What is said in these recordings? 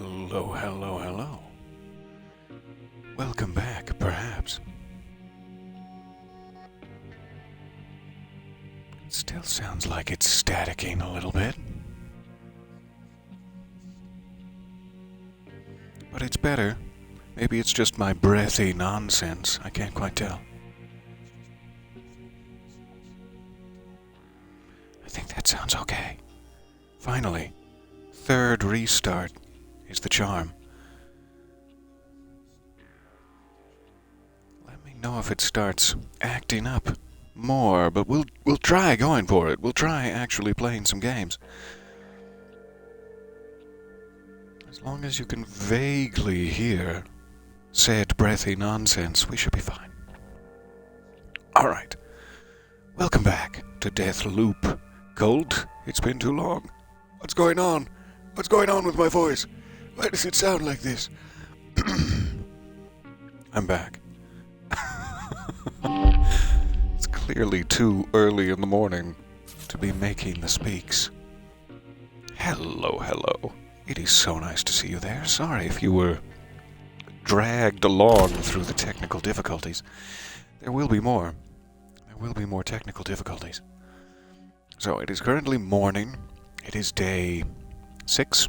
Hello, hello, hello. Welcome back, perhaps. It still sounds like it's staticking a little bit. But it's better. Maybe it's just my breathy nonsense. I can't quite tell. I think that sounds okay. Finally, third restart is the charm. Let me know if it starts acting up more, but we'll try going for it. We'll try actually playing some games. As long as you can vaguely hear said breathy nonsense, we should be fine. Alright. Welcome back to Deathloop. Colt, it's been too long. What's going on? What's going on with my voice? Why does it sound like this? I'm back. It's clearly too early in the morning to be making the speaks. Hello, hello. It is so nice to see you there. Sorry if you were dragged along through the technical difficulties. There will be more. There will be more technical difficulties. So it is currently morning. It is day 6.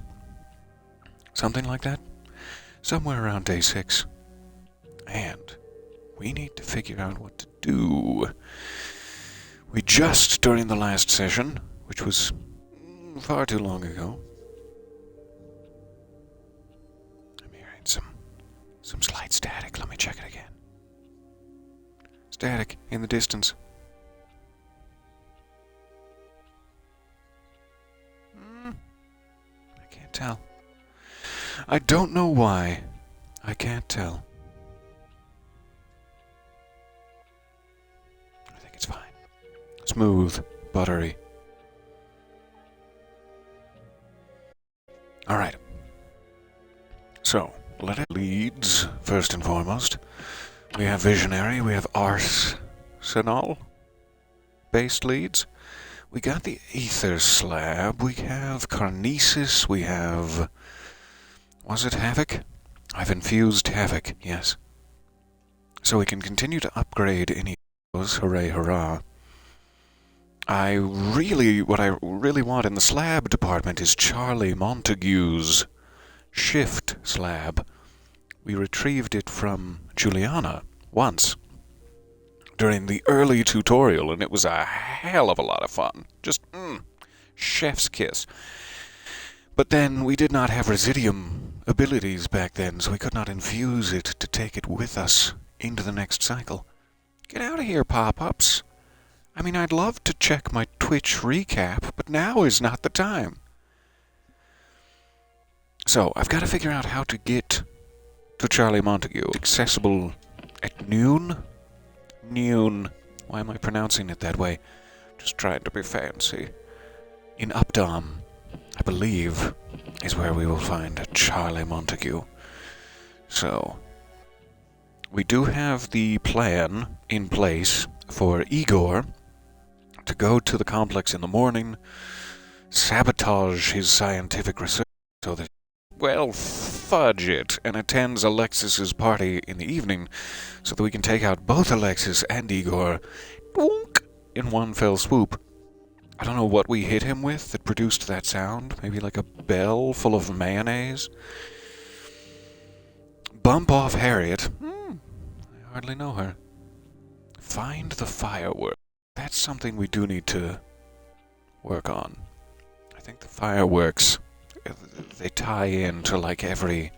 Something like that. Somewhere around day 6. And we need to figure out what to do. We just, during the last session, which was far too long ago, I'm hearing some slight static. Let me check it again. Static in the distance. I can't tell. I don't know why. I can't tell. I think it's fine. Smooth, buttery. Alright. So, let it leads, first and foremost. We have Visionary, we have Arsenal. Based leads. We got the Aether Slab, we have Carnesis, we have... Was it Havoc? I've infused Havoc, yes. So we can continue to upgrade any of those, hooray hurrah. What I really want in the slab department is Charlie Montague's Shift Slab. We retrieved it from Juliana once during the early tutorial, and it was a hell of a lot of fun. Just, chef's kiss. But then we did not have Residium abilities back then, so we could not infuse it to take it with us into the next cycle. Get out of here, pop-ups. I mean, I'd love to check my Twitch recap, but now is not the time. So, I've got to figure out how to get to Charlie Montague. Accessible at noon? Noon. Why am I pronouncing it that way? Just trying to be fancy. In Updom, I believe, is where we will find Charlie Montague. So, we do have the plan in place for Igor to go to the complex in the morning, sabotage his scientific research so that, well, fudge it, and attends Alexis's party in the evening so that we can take out both Alexis and Igor in one fell swoop. I don't know what we hit him with that produced that sound. Maybe like a bell full of mayonnaise. Bump off Harriet. I hardly know her. Find the fireworks. That's something we do need to work on. I think the fireworks, they tie into like every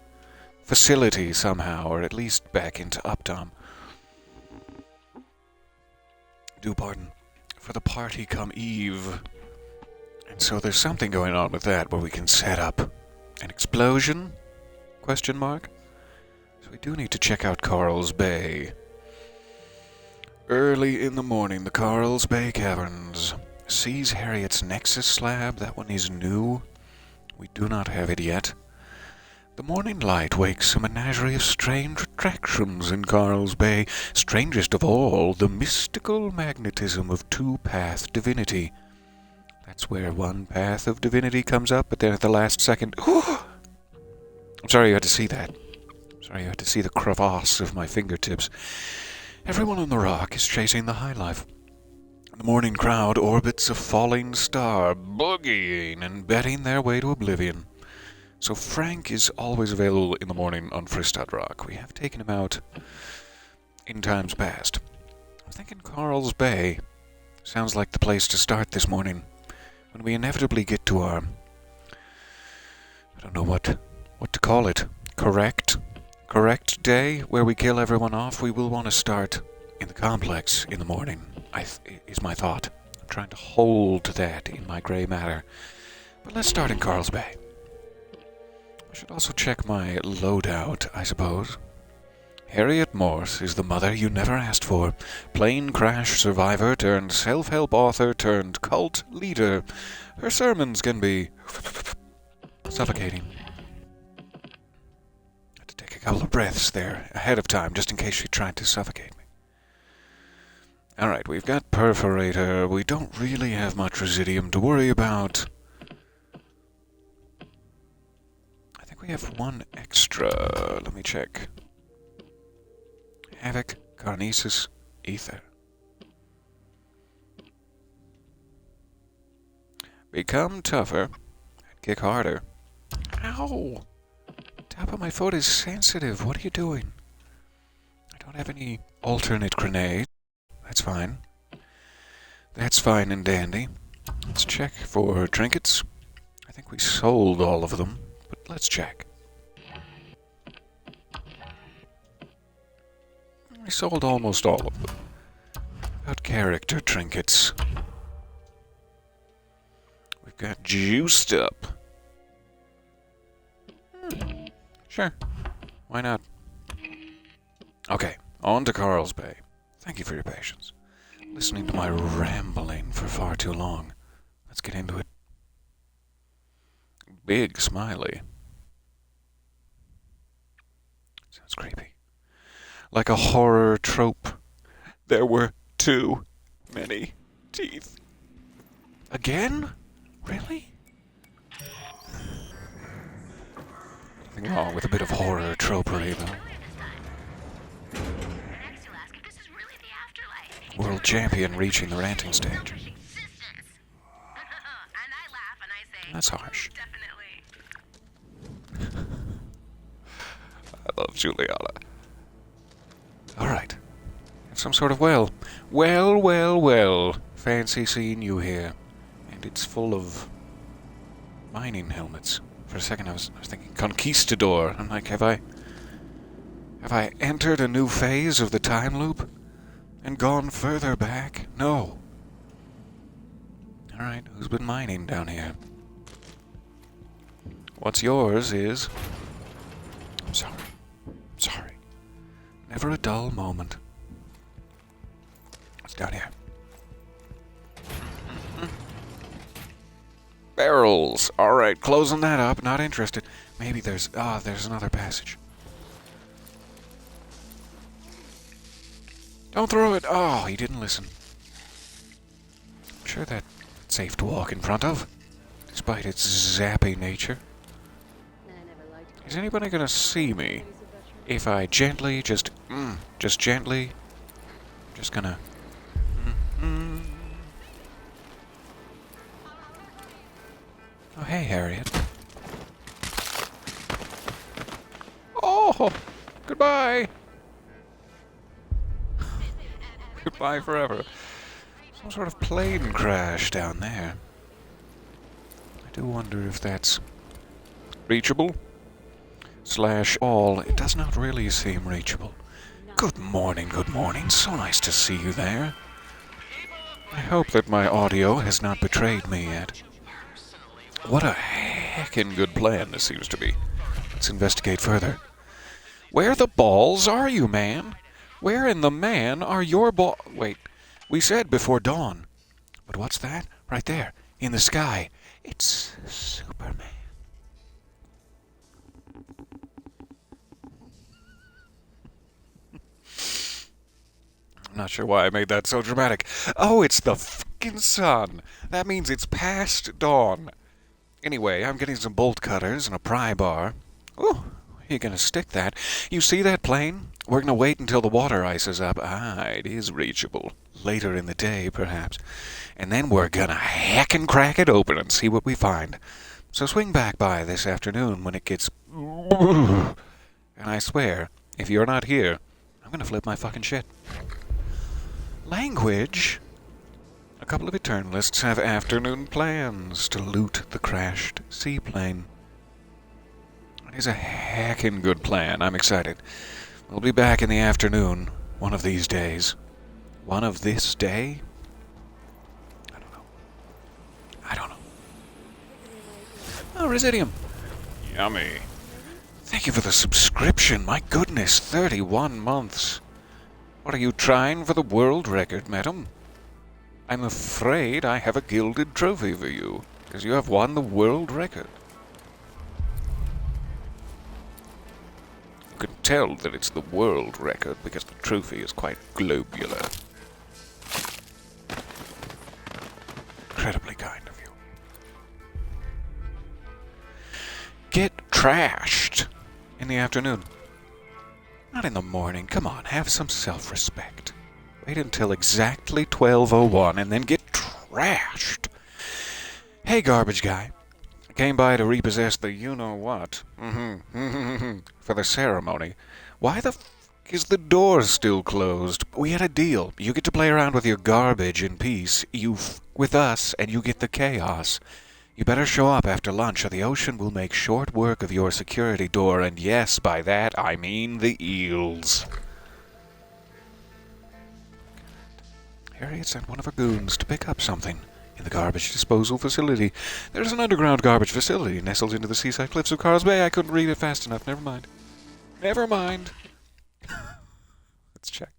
facility somehow, or at least back into Updom. Do pardon. For the party come eve. And so there's something going on with that where we can set up an explosion? Question mark? So we do need to check out Karl's Bay. Early in the morning, the Karl's Bay Caverns. Sees Harriet's Nexus Slab. That one is new. We do not have it yet. The morning light wakes a menagerie of strange attractions in Karl's Bay. Strangest of all, the mystical magnetism of two-path divinity. That's where one path of divinity comes up, but then at the last second, I'm sorry you had to see that. Sorry you had to see the crevasse of my fingertips. Everyone on the rock is chasing the high life. The morning crowd orbits a falling star, boogieing and betting their way to oblivion. So Frank is always available in the morning on Fristad Rock. We have taken him out in times past. I'm thinking Karl's Bay sounds like the place to start this morning. When we inevitably get to our... I don't know what to call it. Correct day where we kill everyone off, we will want to start in the complex in the morning, is my thought. I'm trying to hold that in my grey matter. But let's start in Karl's Bay. I should also check my loadout, I suppose. Harriet Morse is the mother you never asked for. Plane crash survivor turned self-help author turned cult leader. Her sermons can be suffocating. I had to take a couple of breaths there ahead of time, just in case she tried to suffocate me. Alright, we've got Perforator. We don't really have much Residium to worry about. I think we have one extra. Let me check. Havoc, Carnesis, Ether. Become tougher and kick harder. Ow! Top of my foot is sensitive. What are you doing? I don't have any alternate grenades. That's fine. That's fine and dandy. Let's check for trinkets. I think we sold all of them, but let's check. We sold almost all of them. Got character trinkets. We've got juiced up. Sure. Why not? Okay, on to Karl's Bay. Thank you for your patience. Listening to my rambling for far too long. Let's get into it. Big smiley. Sounds creepy. Like a horror trope. There were too many teeth. Again? Really? Nothing wrong with a bit of horror tropery, though. World champion reaching the ranting stage. That's harsh. I love Juliana. Alright. Have some sort of well. Well. Fancy seeing you here. And it's full of mining helmets. For a second I was thinking conquistador. I'm like, have I entered a new phase of the time loop? And gone further back? No. Alright, who's been mining down here? What's yours is... I'm sorry. Never a dull moment. What's down here? Barrels. Alright, closing that up. Not interested. Maybe there's another passage. Don't throw it. Oh, he didn't listen. I'm sure that's safe to walk in front of, despite its zappy nature. Is anybody gonna see me if I gently, just gently, just gonna... Oh, hey, Harriet. Oh, goodbye. Goodbye forever. Some sort of plane crash down there. I do wonder if that's reachable. / all. It does not really seem reachable. Good morning. So nice to see you there. I hope that my audio has not betrayed me yet. What a heckin' good plan this seems to be. Let's investigate further. Where the balls are you, man? Where in the man are your Wait, we said before dawn. But what's that? Right there, in the sky. It's Superman. I'm not sure why I made that so dramatic. Oh, it's the fucking sun. That means it's past dawn. Anyway, I'm getting some bolt cutters and a pry bar. Ooh, You're gonna stick that. You see that plane? We're gonna wait until the water ices up. It is reachable. Later in the day, perhaps. And then we're gonna hack and crack it open and see what we find. So swing back by this afternoon when it gets... And I swear, if you're not here, I'm gonna flip my fucking shit. Language? A couple of Eternalists have afternoon plans to loot the crashed seaplane. It is a heckin' good plan. I'm excited. We'll be back in the afternoon one of these days. One of this day? I don't know. Oh, Residium. Yummy. Thank you for the subscription. My goodness, 31 months. What are you trying for the world record, madam? I'm afraid I have a gilded trophy for you, because you have won the world record. You can tell that it's the world record because the trophy is quite globular. Incredibly kind of you. Get trashed in the afternoon. Not in the morning. Come on, have some self-respect. Wait until exactly 12:01 and then get trashed. Hey, garbage guy. I came by to repossess the you-know-what. For the ceremony. Why the f*** is the door still closed? We had a deal. You get to play around with your garbage in peace. You f*** with us, and you get the chaos. You better show up after lunch, or the ocean will make short work of your security door, and yes, by that I mean the eels. Harriet sent one of her goons to pick up something in the garbage disposal facility. There's an underground garbage facility nestled into the seaside cliffs of Karl's Bay. I couldn't read it fast enough. Never mind. Never mind. Let's check.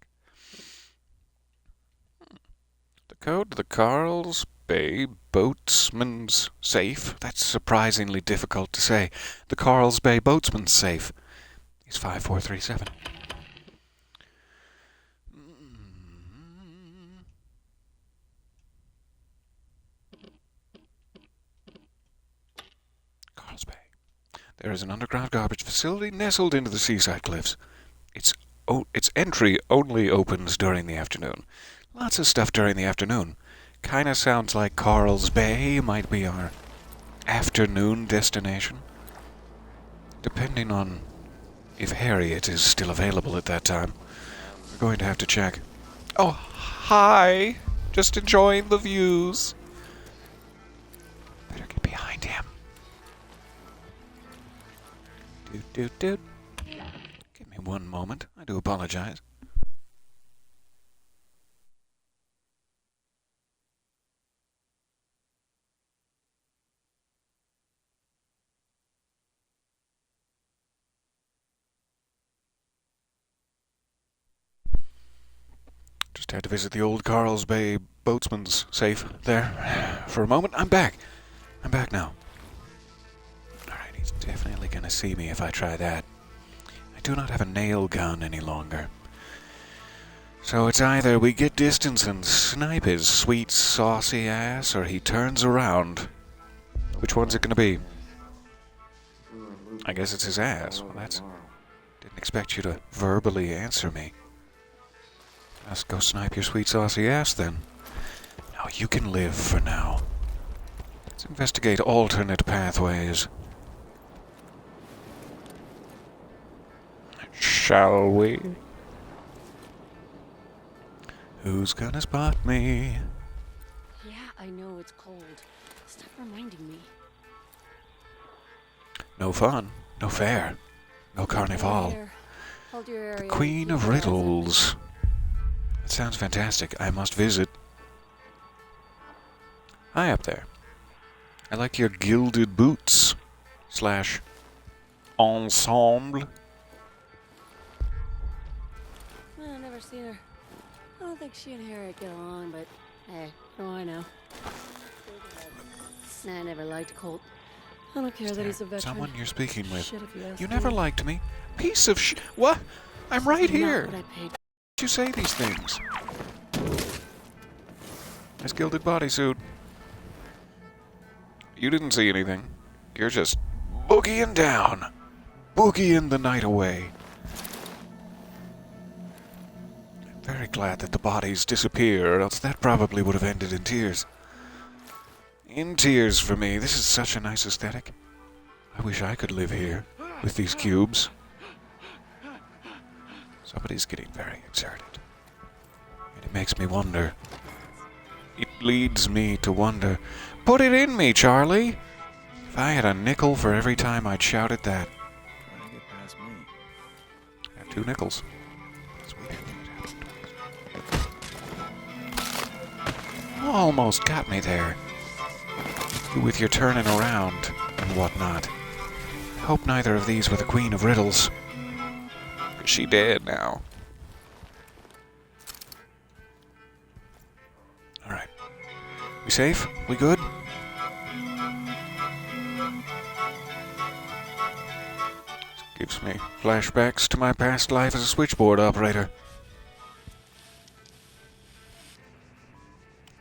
The code to the Karl's Bay Boatsman's Safe. That's surprisingly difficult to say. The Karl's Bay Boatsman's Safe is 5437. Karl's Bay. There is an underground garbage facility nestled into the seaside cliffs. Its entry only opens during the afternoon. Lots of stuff during the afternoon. Kinda sounds like Karl's Bay might be our afternoon destination. Depending on if Harriet is still available at that time. We're going to have to check. Oh, hi! Just enjoying the views. Better get behind him. Doot. Give me one moment. I do apologize. Just had to visit the old Karl's Bay Boatsman's Safe there for a moment. I'm back. I'm back now. Alright, he's definitely gonna see me if I try that. I do not have a nail gun any longer. So it's either we get distance and snipe his sweet, saucy ass, or he turns around. Which one's it gonna be? I guess it's his ass. Well, that's... Didn't expect you to verbally answer me. Let's go snipe your sweet, saucy ass, then. No, you can live for now. Let's investigate alternate pathways. Shall we? Who's gonna spot me? Yeah, I know it's cold. Stop reminding me. No fun, no fair, no carnival. The Queen of Riddles. That sounds fantastic. I must visit. Hi up there. I like your gilded boots. / ensemble. I've never seen her. I don't think she and Harriet get along, but hey, what do I know? I never liked Colt. I don't care that he's a veteran. Someone you're speaking with. Shit, if you ask You me. never liked me. Piece of sh... What? I'm right here. Not what I paid. You say these things. Nice gilded bodysuit. You didn't see anything. You're just boogieing down. boogieing the night away. I'm very glad that the bodies disappear, or else that probably would have ended in tears. In tears for me. This is such a nice aesthetic. I wish I could live here with these cubes. Somebody's getting very excited. And it makes me wonder. It leads me to wonder. Put it in me, Charlie! If I had a nickel for every time I'd shouted that. Trying to get past me. I have 2 nickels. Sweet. Almost got me there. You with your turning around and whatnot. I hope neither of these were the Queen of Riddles. She dead now. Alright. We safe? We good? Gives me flashbacks to my past life as a switchboard operator.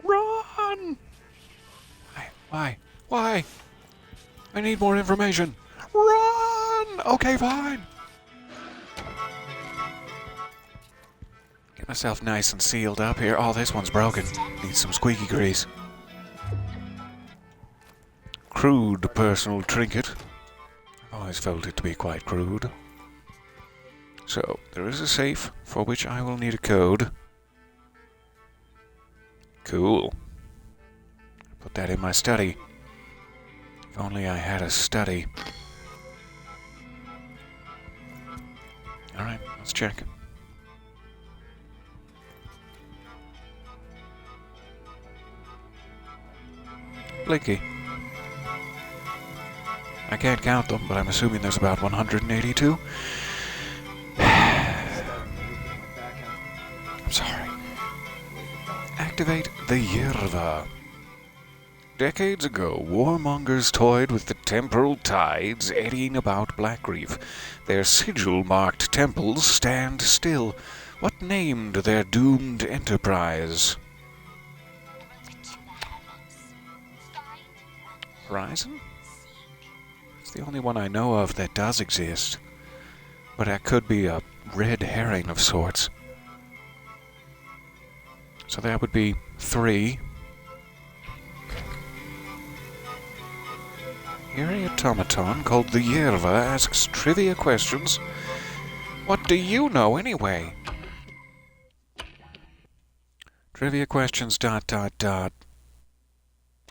Run! Why? I need more information. Run! Okay, fine. Get myself nice and sealed up here. Oh, this one's broken. Needs some squeaky grease. Crude personal trinket. I've always felt it to be quite crude. So, there is a safe for which I will need a code. Cool. Put that in my study. If only I had a study. Alright, let's check. Blinky. I can't count them, but I'm assuming there's about 182. I'm sorry. Activate the Yerva. Decades ago, warmongers toyed with the temporal tides eddying about Black Reef. Their sigil-marked temples stand still. What named their doomed enterprise? Horizon? It's the only one I know of that does exist. But that could be a red herring of sorts. So that would be 3. Here a automaton called the Yerva asks trivia questions. What do you know anyway? Trivia questions ...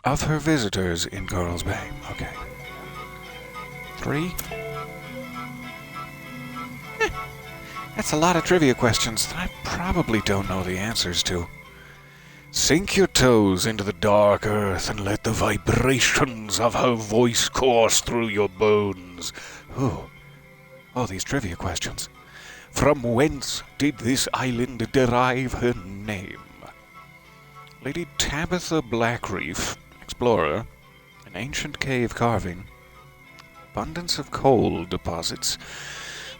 of her visitors in Karl's Bay. Okay. 3? That's a lot of trivia questions that I probably don't know the answers to. Sink your toes into the dark earth and let the vibrations of her voice course through your bones. Oh, these trivia questions. From whence did this island derive her name? Lady Tabitha Blackreef, explorer, an ancient cave carving, abundance of coal deposits.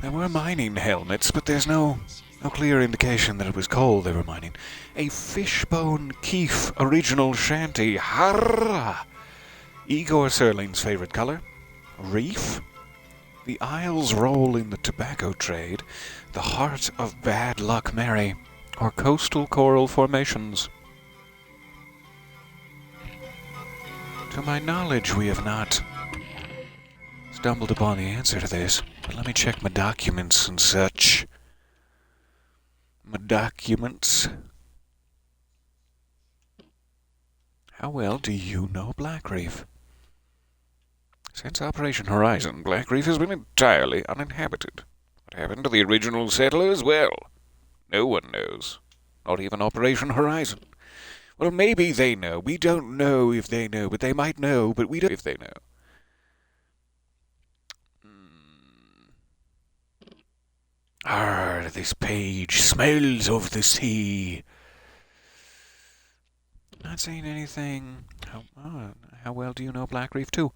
There were mining helmets, but there's no clear indication that it was coal they were mining. A fishbone keef original shanty. Harra! Igor Serling's favorite color. Reef. The Isles roll in the tobacco trade. The heart of bad luck Mary. Or coastal coral formations. To my knowledge, we have not stumbled upon the answer to this. But let me check my documents and such. My documents. How well do you know Black Reef? Since Operation Horizon, Black Reef has been entirely uninhabited. What happened to the original settlers? Well, no one knows. Not even Operation Horizon. Well, maybe they know. We don't know if they know, but they might know, but we don't know if they know. This page smells of the sea. Not saying anything. How well do you know Black Reef too?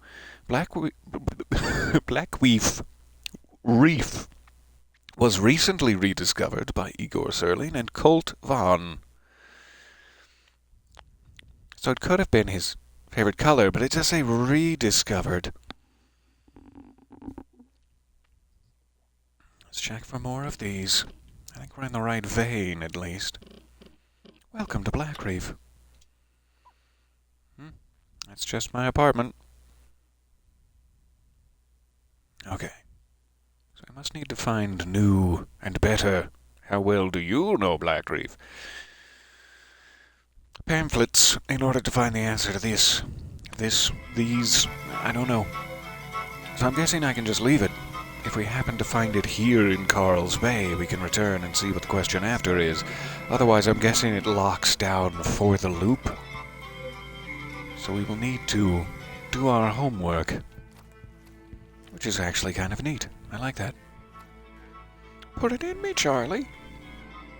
Black Reef was recently rediscovered by Igor Serling and Colt Vaughn. So it could have been his favorite color, but it does say rediscovered. Let's check for more of these. I think we're in the right vein, at least. Welcome to Black Reef. That's just my apartment. Okay. So I must need to find new and better. How well do you know Black Reef? Pamphlets in order to find the answer to these, I don't know. So I'm guessing I can just leave it. If we happen to find it here in Karl's Bay, we can return and see what the question after is. Otherwise, I'm guessing it locks down for the loop. So we will need to do our homework. Which is actually kind of neat. I like that. Put it in me, Charlie.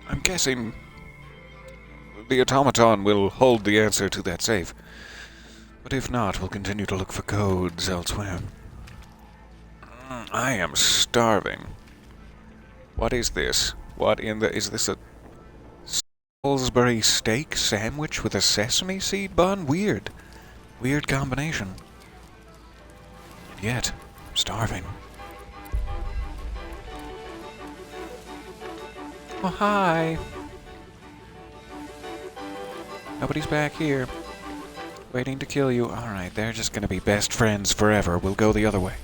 I'm guessing the automaton will hold the answer to that safe. But if not, we'll continue to look for codes elsewhere. I am starving. What is this? Is this a Salisbury steak sandwich with a sesame seed bun? Weird. Weird combination. And yet, I'm starving. Oh, hi. Nobody's back here. Waiting to kill you. Alright, they're just gonna be best friends forever. We'll go the other way.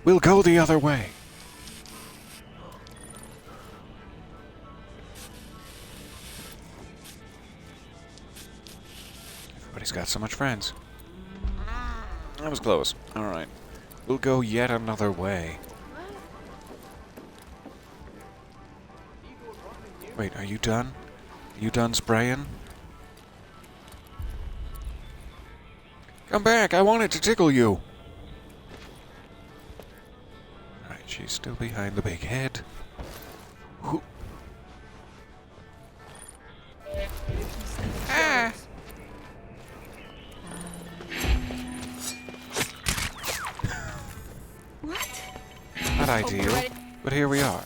We'll go the other way. Everybody's got so much friends. That was close. Alright. We'll go yet another way. Wait, are you done? Are you done spraying? Come back! I wanted to tickle you! Alright, she's still behind the big head. Who? Ah! What? Not ideal, but here we are.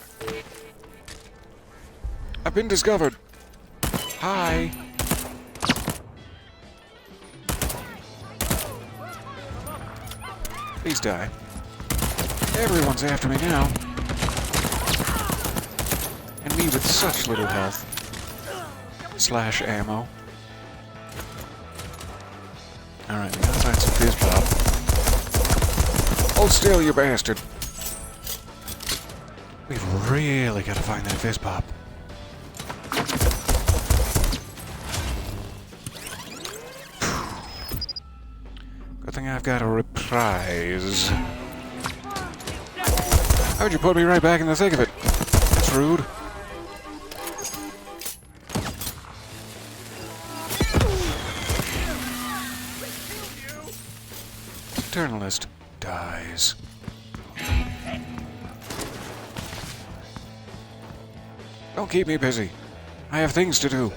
I've been discovered! Hi! Please die. Everyone's after me now. And me with such little health. Slash ammo. Alright, we gotta find some fizz pop. Hold still, you bastard! We've really gotta find that fizz pop. Good thing I've got a reprise. How'd you put me right back in the thick of it? That's rude. Journalist dies. Don't keep me busy. I have things to do.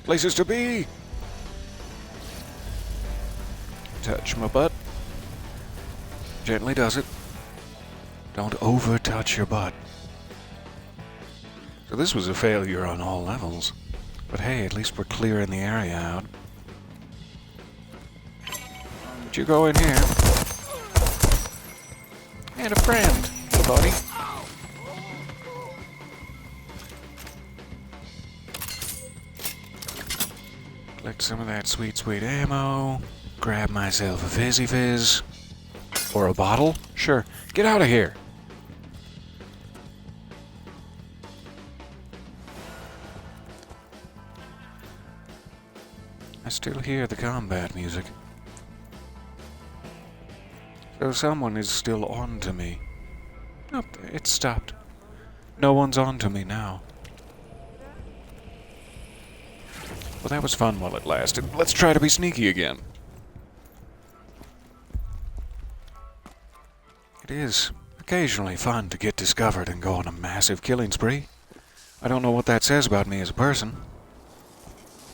Places to be. Touch my butt. Gently does it. Don't over-touch your butt. So this was a failure on all levels. But hey, at least we're clearing the area out. But you go in here. And a friend, hey buddy. Collect some of that sweet, sweet ammo. Grab myself a fizzy fizz. Or a bottle? Sure. Get out of here! I still hear the combat music. So someone is still on to me. Nope, it stopped. No one's on to me now. Well, that was fun while it lasted. Let's try to be sneaky again. It is occasionally fun to get discovered and go on a massive killing spree. I don't know what that says about me as a person.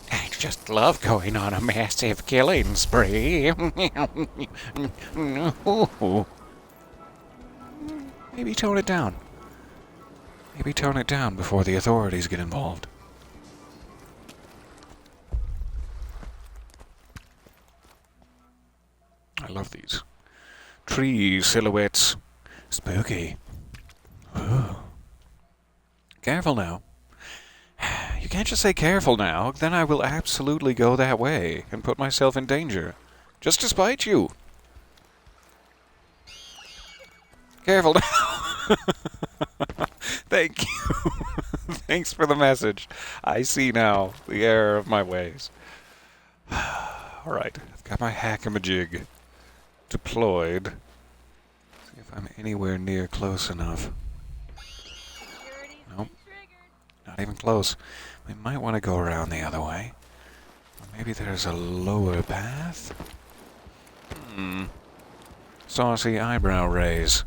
I just love going on a massive killing spree. No. Maybe tone it down. Maybe tone it down before the authorities get involved. I love these tree silhouettes. Spooky. Ooh. Careful now. You can't just say careful now, then I will absolutely go that way and put myself in danger. Just to spite you. Careful now. Thank you. Thanks for the message. I see now the error of my ways. Alright, I've got my hackamajig deployed. See if I'm anywhere near close enough. Nope. Not even close. We might want to go around the other way. Or maybe there's a lower path? Saucy eyebrow raise.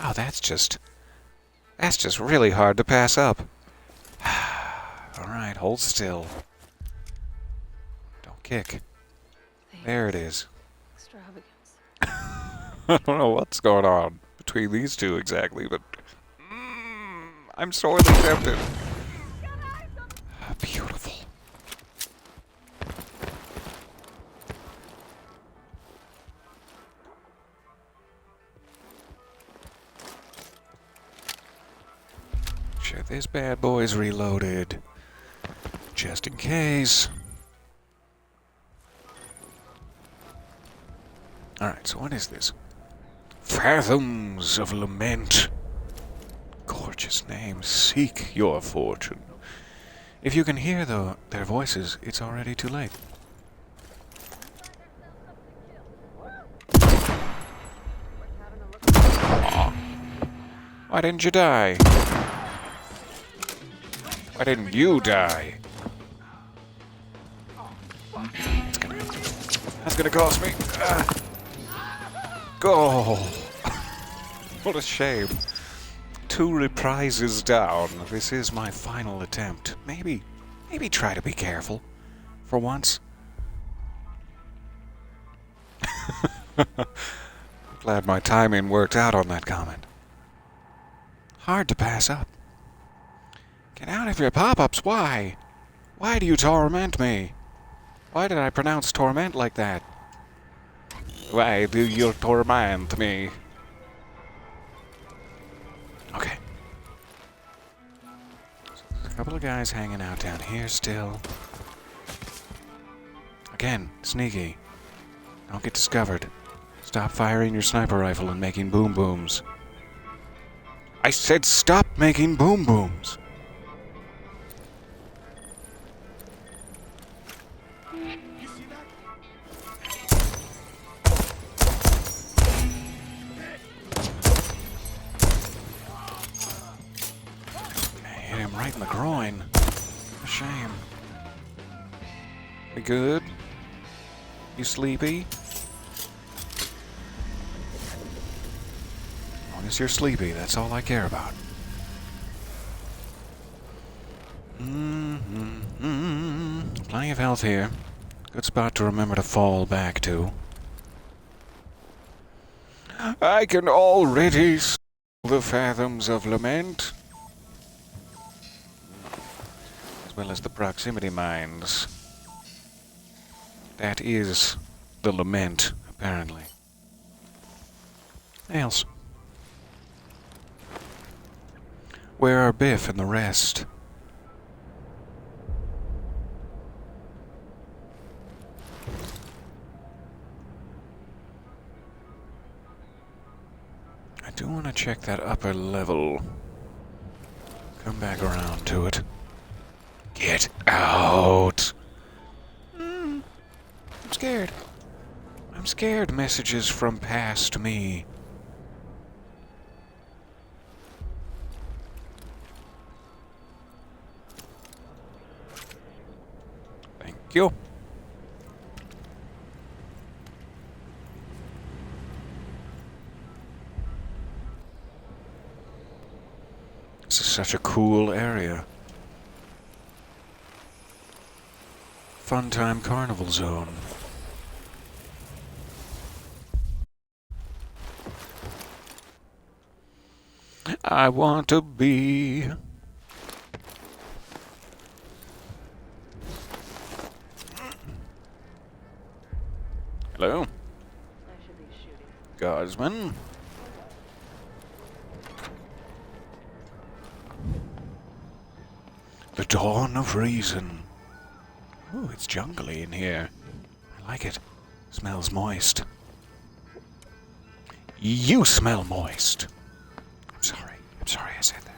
Oh, that's just really hard to pass up. Alright, hold still. Don't kick. There it is. Extravagance. I don't know what's going on between these two exactly, but I'm sorely tempted. Beautiful. Sure, this bad boy's reloaded. Just in case. Alright, so what is this? Fathoms of Lament. Gorgeous name. Seek your fortune. If you can hear their voices, it's already too late. Aw. Why didn't you die? Why didn't you die? That's gonna cost me. Go! What a shame. 2 reprises down. This is my final attempt. Maybe try to be careful. For once. Glad my timing worked out on that comment. Hard to pass up. Get out of your pop-ups, why? Why do you torment me? Why did I pronounce torment like that? Why do you torment me? Okay. So there's a couple of guys hanging out down here still. Again, sneaky. Don't get discovered. Stop firing your sniper rifle and making boom booms. I said stop making boom booms! Hit him right in the groin. A shame. We good? You sleepy? As long as you're sleepy, that's all I care about. Plenty of health here. Good spot to remember to fall back to. I can already smell the fathoms of lament. As well as the proximity mines. That is the lament, apparently. Else. Where are Biff and the rest? I do want to check that upper level. Come back around to it. Get out! I'm scared. I'm scared. Messages from past me. Thank you. This is such a cool area. Funtime Carnival Zone. I want to be... Hello? Guardsman? dawn of reason. Ooh, it's jungly in here. I like it. Smells moist. You smell moist. I'm sorry I said that.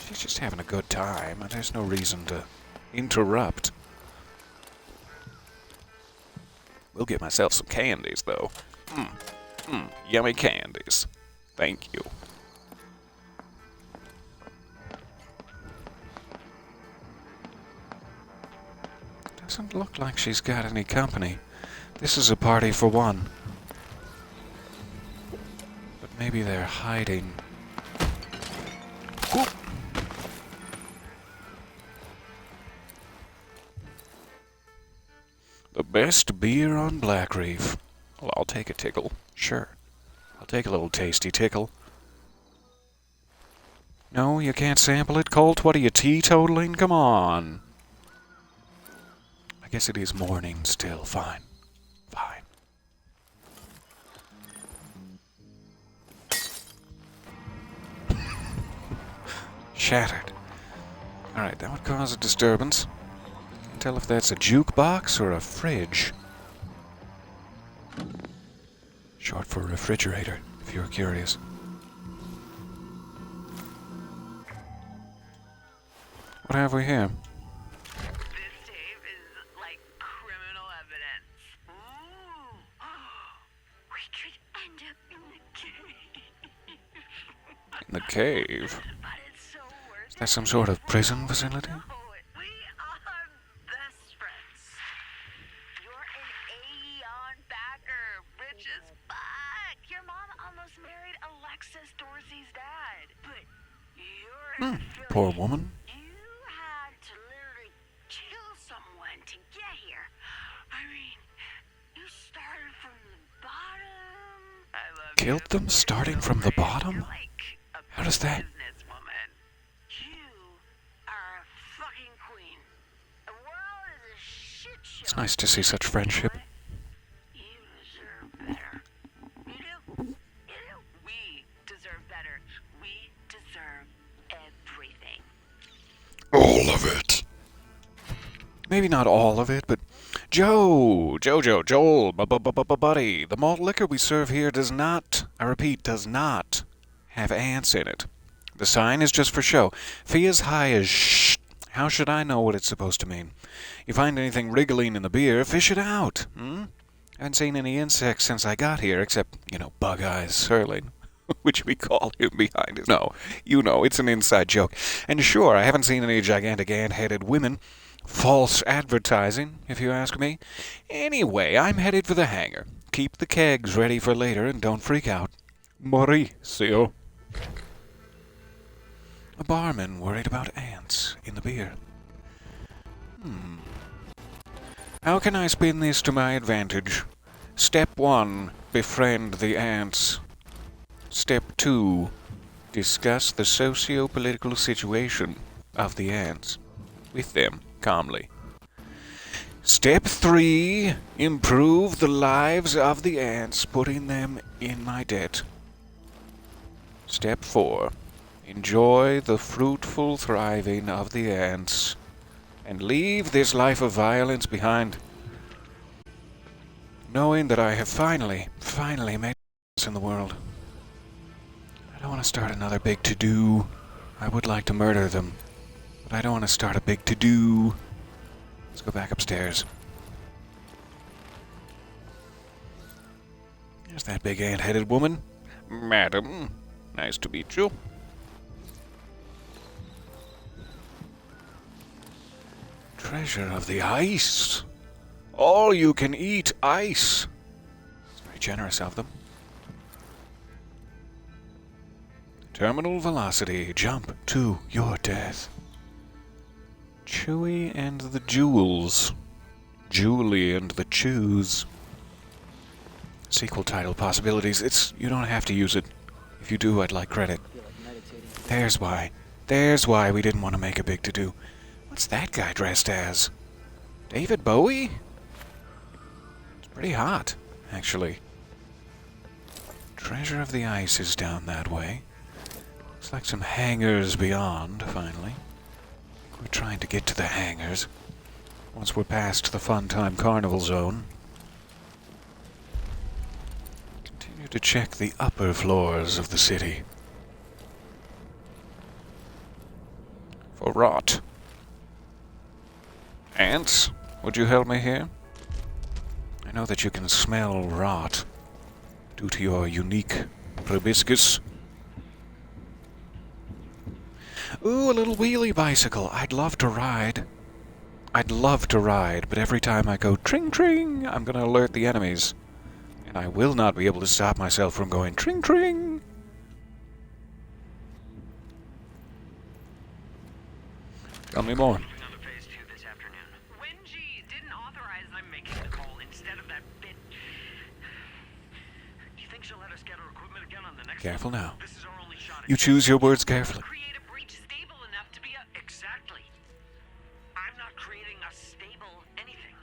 She's just having a good time, and there's no reason to interrupt. We'll get myself some candies, though. Yummy candies. Thank you. Doesn't look like she's got any company. This is a party for one. But maybe they're hiding. Whoop. The best beer on Black Reef. Well, I'll take a tickle. Sure. I'll take a little tasty tickle. No, you can't sample it, Colt? What are you, teetotaling? Come on. I guess it is morning still. Fine. Fine. Shattered. Alright, that would cause a disturbance. Can't tell if that's a jukebox or a fridge. Short for refrigerator, if you're curious. What have we here? This tape is like criminal evidence. Ooh. We could end up in the cave. In the cave? But it's so worth Is that some sort of prison facility? it. We are best friends. You're an Aeon backer, rich as fuck. Your mom almost married Alexis Dorsey's dad. But you're an affiliate. Poor woman. You had to literally kill someone to get here. I mean, you started from the bottom. I love Killed you. them starting from the bottom? You're like a How does that... businesswoman. You are a fucking queen. The world is a shit show. It's nice to see such friendship. You deserve better. You do. You do. We deserve better. We deserve everything. All of it. Maybe not all of it, but... Joel, buddy. The malt liquor we serve here does not, I repeat, does not have ants in it. The sign is just for show. Fee as high as shh. How should I know what it's supposed to mean? You find anything wriggling in the beer, fish it out. I haven't seen any insects since I got here, except, Bug Eyes Serling, which we call him behind his... No, it's an inside joke. And sure, I haven't seen any gigantic ant-headed women. False advertising, if you ask me. Anyway, I'm headed for the hangar. Keep the kegs ready for later and don't freak out. Mauricio. A barman worried about ants in the beer. How can I spin this to my advantage? Step 1, befriend the ants. Step 2, discuss the socio-political situation of the ants with them calmly. Step 3, improve the lives of the ants, putting them in my debt. Step 4, enjoy the fruitful thriving of the ants, and leave this life of violence behind, knowing that I have finally made a difference in the world. I don't want to start another big to-do. I would like to murder them, but I don't want to start a big to-do. Let's go back upstairs. There's that big ant-headed woman. Madam, nice to meet you. Treasure of the ice. All you can eat ice. It's very generous of them. Terminal velocity. Jump to your death. Chewie and the Jewels. Julie and the Chews. Sequel title possibilities. You don't have to use it. If you do, I'd like credit. There's why. There's why we didn't want to make a big to-do. What's that guy dressed as? David Bowie? It's pretty hot, actually. Treasure of the ice is down that way. Looks like some hangars beyond, finally. We're trying to get to the hangars. Once we're past the Fun Time Carnival Zone. Continue to check the upper floors of the city. For rot. Ants, would you help me here? I know that you can smell rot due to your unique proboscis. Ooh, a little wheelie bicycle. I'd love to ride. But every time I go tring-tring, I'm going to alert the enemies. And I will not be able to stop myself from going tring-tring. Tell me more. Careful now. You choose your words carefully. Create a breach stable enough to be exactly. I'm not creating a stable anything.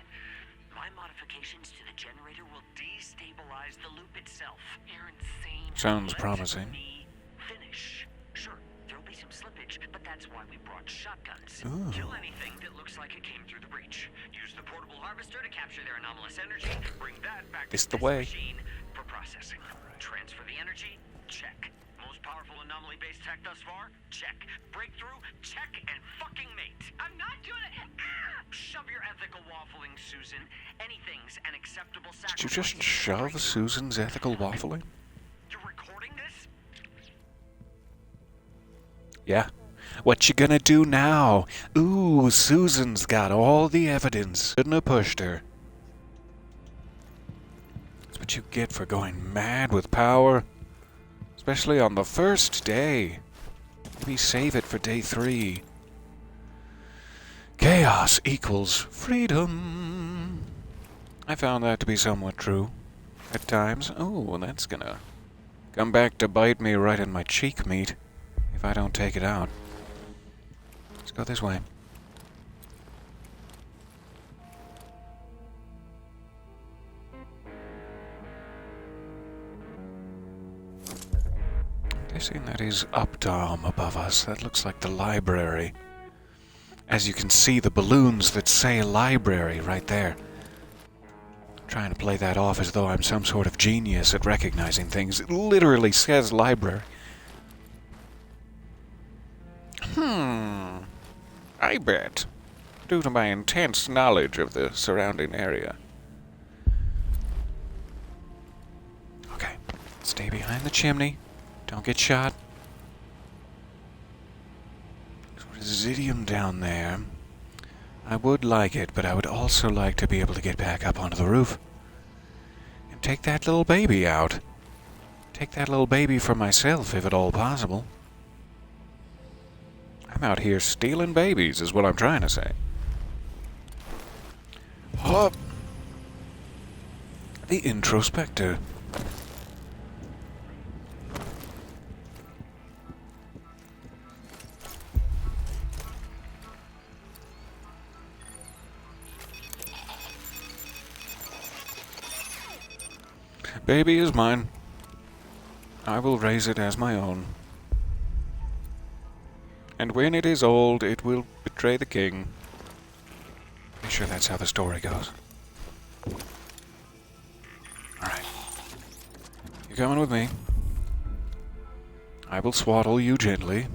My modifications to the generator will destabilize the loop itself. You're insane. Sounds promising. Finish. Sure, there'll be some slippage, but that's why we brought shotguns. Ooh. Kill anything that looks like it came through the breach. Use the portable harvester to capture their anomalous energy. Bring that back This to the way. machine for processing. Transfer the energy. Check. Most powerful anomaly-based tech thus far? Check. Breakthrough? Check. And fucking mate. I'm not doing it! Ah! Shove your ethical waffling, Susan. Anything's an acceptable sacrifice. Did you just shove Susan's ethical waffling? You're recording this? Yeah. What you gonna do now? Ooh, Susan's got all the evidence. Shouldn't have pushed her. That's what you get for going mad with power. Especially on the first day. Maybe save it for day 3. Chaos equals freedom. I found that to be somewhat true. At times. Oh, that's gonna come back to bite me right in my cheek meat if I don't take it out. Let's go this way. Guessing that is Updom above us. That looks like the library. As you can see, the balloons that say library right there. I'm trying to play that off as though I'm some sort of genius at recognizing things. It literally says library. I bet. Due to my intense knowledge of the surrounding area. Okay, stay behind the chimney. Don't get shot. There's Zidium down there. I would like it, but I would also like to be able to get back up onto the roof. And take that little baby out. Take that little baby for myself, if at all possible. I'm out here stealing babies, is what I'm trying to say. Up. The Introspector. Baby is mine. I will raise it as my own. And when it is old, it will betray the king. Be sure that's how the story goes. Alright. You're coming with me. I will swaddle you gently.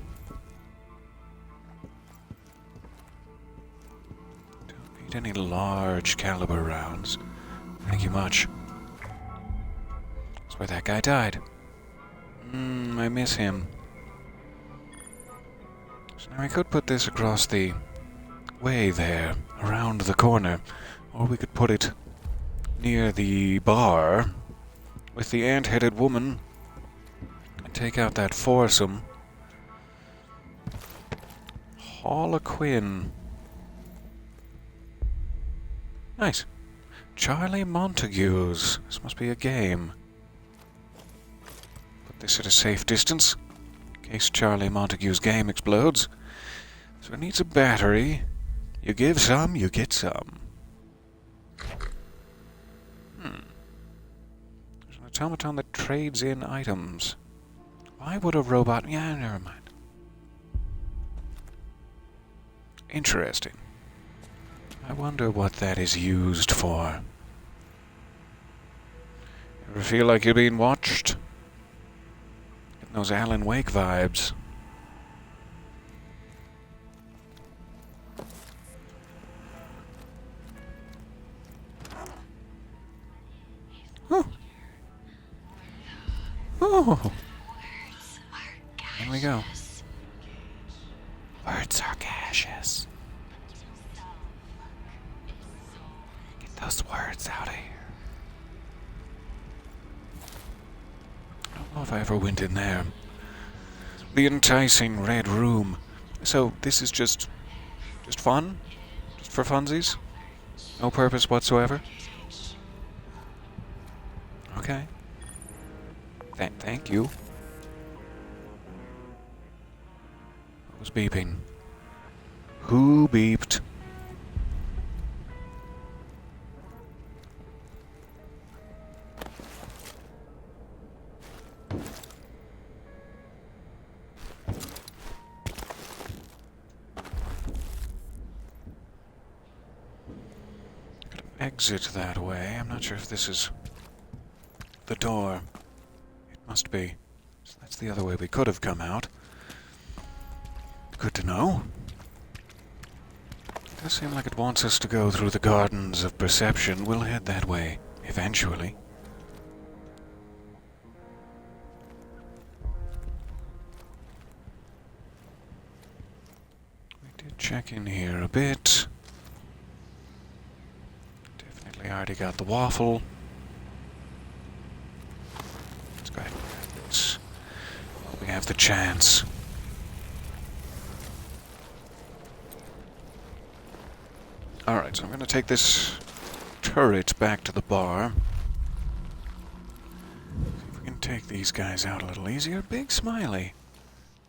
Don't need any large caliber rounds. Thank you much. That's where that guy died. I miss him. So now we could put this across the way there, around the corner. Or we could put it near the bar with the ant-headed woman and take out that foursome. Harlequin. Nice. Charlie Montagues. This must be a game. Put this at a safe distance, in case Charlie Montague's game explodes. So it needs a battery. You give some, you get some. There's an automaton that trades in items. Why would a robot... Yeah, never mind. Interesting. I wonder what that is used for. Ever feel like you're being watched? Getting those Alan Wake vibes. Oh. Oh. Here we go. Words are gaseous. Get those words out of here. I don't know if I ever went in there. The enticing red room. So this is just fun? Just for funsies? No purpose whatsoever? Okay. Thank you. What was beeping? Who beeped? Got an exit that way. I'm not sure if this is the door. It must be. So that's the other way we could have come out. Good to know. It does seem like it wants us to go through the gardens of perception. We'll head that way, eventually. We did check in here a bit. Definitely already got the waffle. Let's go ahead and grab this while we have the chance. Alright, so I'm going to take this turret back to the bar. See if we can take these guys out a little easier. Big Smiley.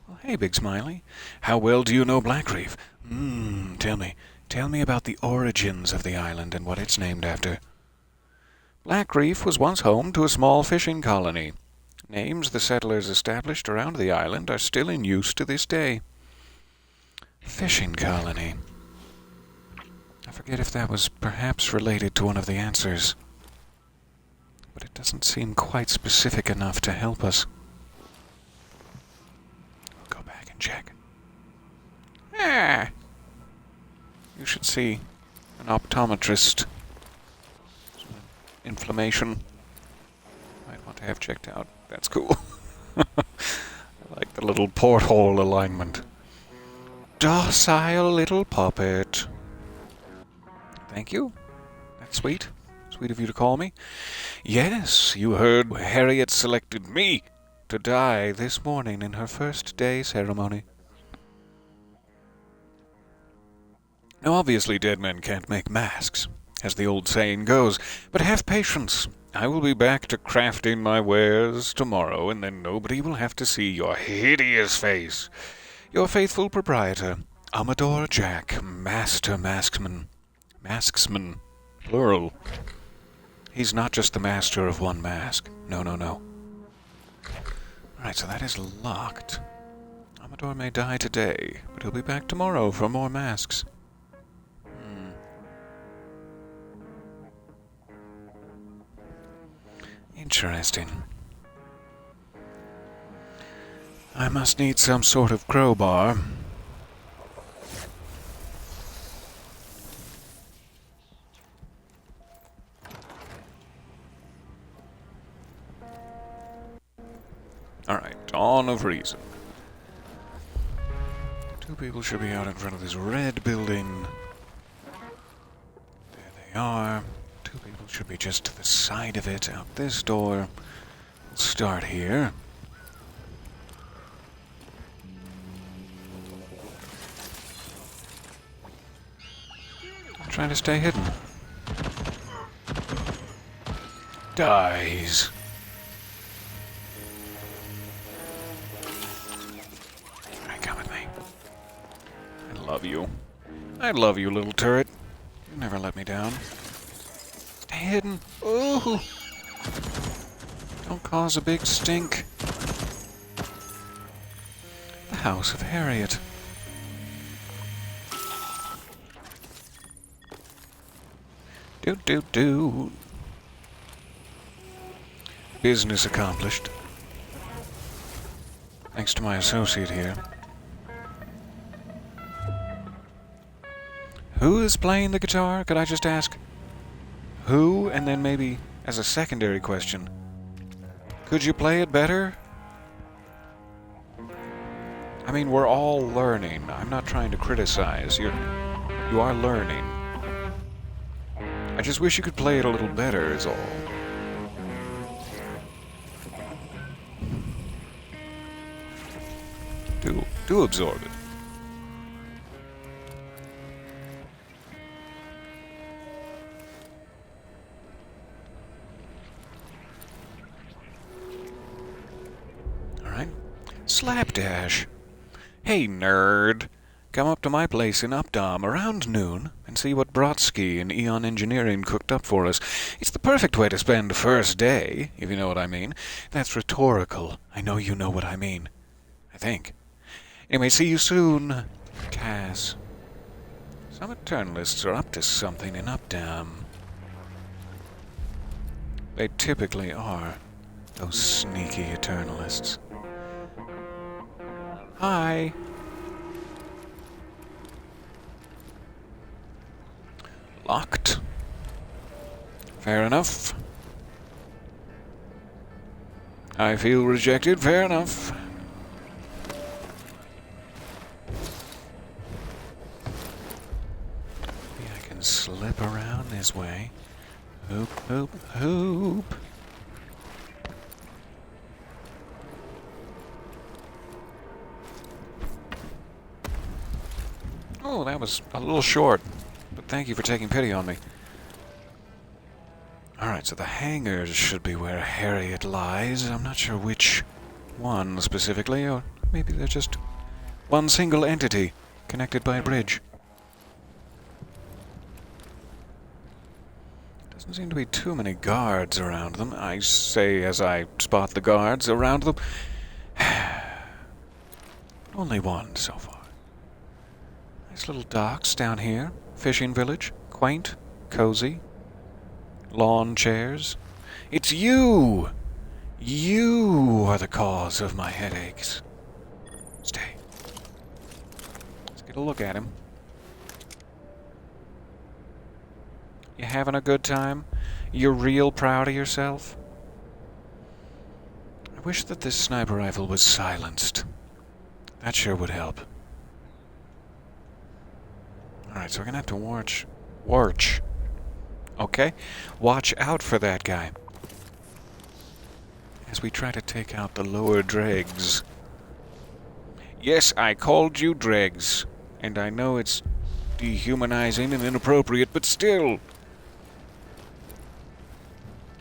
Well, hey, Big Smiley. How well do you know Blackreef? Tell me about the origins of the island and what it's named after. Blackreef was once home to a small fishing colony. Names the settlers established around the island are still in use to this day. Fishing colony. I forget if that was perhaps related to one of the answers, but it doesn't seem quite specific enough to help us. I'll go back and check. You should see an optometrist. Some inflammation. Might want to have checked out. That's cool. I like the little porthole alignment. Docile little puppet. Thank you. That's sweet. Sweet of you to call me. Yes, you heard Harriet selected me to die this morning in her first day ceremony. Now, obviously, dead men can't make masks, as the old saying goes, but have patience. I will be back to crafting my wares tomorrow, and then nobody will have to see your hideous face. Your faithful proprietor, Amador Jack, Master Masksman. Masksman, plural. He's not just the master of one mask. No. Alright, so that is locked. Amador may die today, but he'll be back tomorrow for more masks. Interesting. I must need some sort of crowbar. Alright, Dawn of Reason. Two people should be out in front of this red building. There they are. Two people should be just to the side of it, out this door. We'll start here. I'm trying to stay hidden. Dies. Alright, come with me. I love you. I love you, little turret. You never let me down. Stay hidden. Ooh. Don't cause a big stink. The house of Harriet. Do. Business accomplished. Thanks to my associate here. Who is playing the guitar? Could I just ask? Who? And then maybe, as a secondary question, could you play it better? I mean, we're all learning. I'm not trying to criticize. You are learning. I just wish you could play it a little better, is all. Do absorb it. Alright. Slapdash. Hey, nerd. Come up to my place in Updom around noon and see what Brodsky and Eon Engineering cooked up for us. It's the perfect way to spend first day, if you know what I mean. That's rhetorical. I know you know what I mean. I think. Anyway, see you soon, Cass. Some Eternalists are up to something in Updam. They typically are. Those sneaky Eternalists. Hi. Locked. Fair enough. I feel rejected. Fair enough. Maybe I can slip around this way. Hoop, hoop, hoop. Oh, that was a little short. But thank you for taking pity on me. Alright, so the hangars should be where Harriet lies. I'm not sure which one specifically, or maybe they're just one single entity connected by a bridge. Doesn't seem to be too many guards around them. I say as I spot the guards around them. Only one so far. Nice little docks down here. Fishing village. Quaint. Cozy. Lawn chairs. It's you! You are the cause of my headaches. Stay. Let's get a look at him. You having a good time? You're real proud of yourself? I wish that this sniper rifle was silenced. That sure would help. Alright, so we're gonna have to watch. Okay? Watch out for that guy. As we try to take out the lower dregs. Yes, I called you dregs. And I know it's dehumanizing and inappropriate, but still.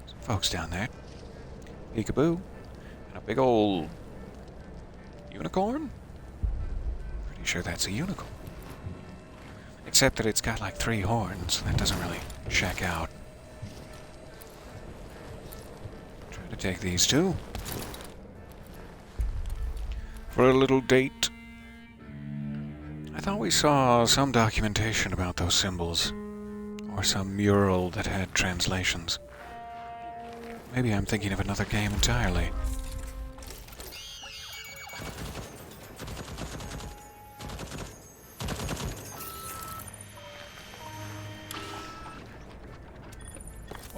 Some folks down there. Peekaboo. And a big old unicorn? Pretty sure that's a unicorn. Except that it's got like 3 horns. That doesn't really check out. Try to take these two. For a little date. I thought we saw some documentation about those symbols. Or some mural that had translations. Maybe I'm thinking of another game entirely.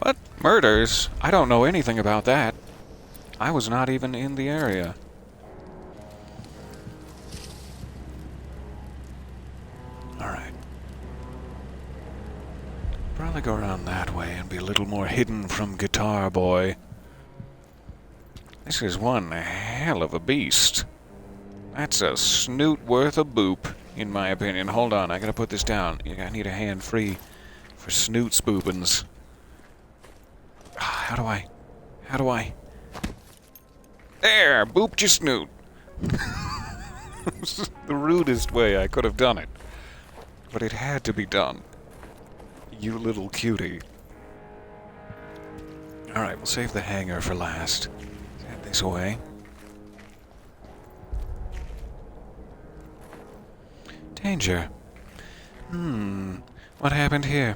What? Murders? I don't know anything about that. I was not even in the area. Alright. Probably go around that way and be a little more hidden from Guitar Boy. This is one hell of a beast. That's a snoot worth a boop, in my opinion. Hold on, I gotta put this down. I need a hand free for snoot spoopins. How do I? There! Booped your snoot! This is the rudest way I could have done it. But it had to be done. You little cutie. Alright, we'll save the hangar for last. Head this way. Danger. What happened here?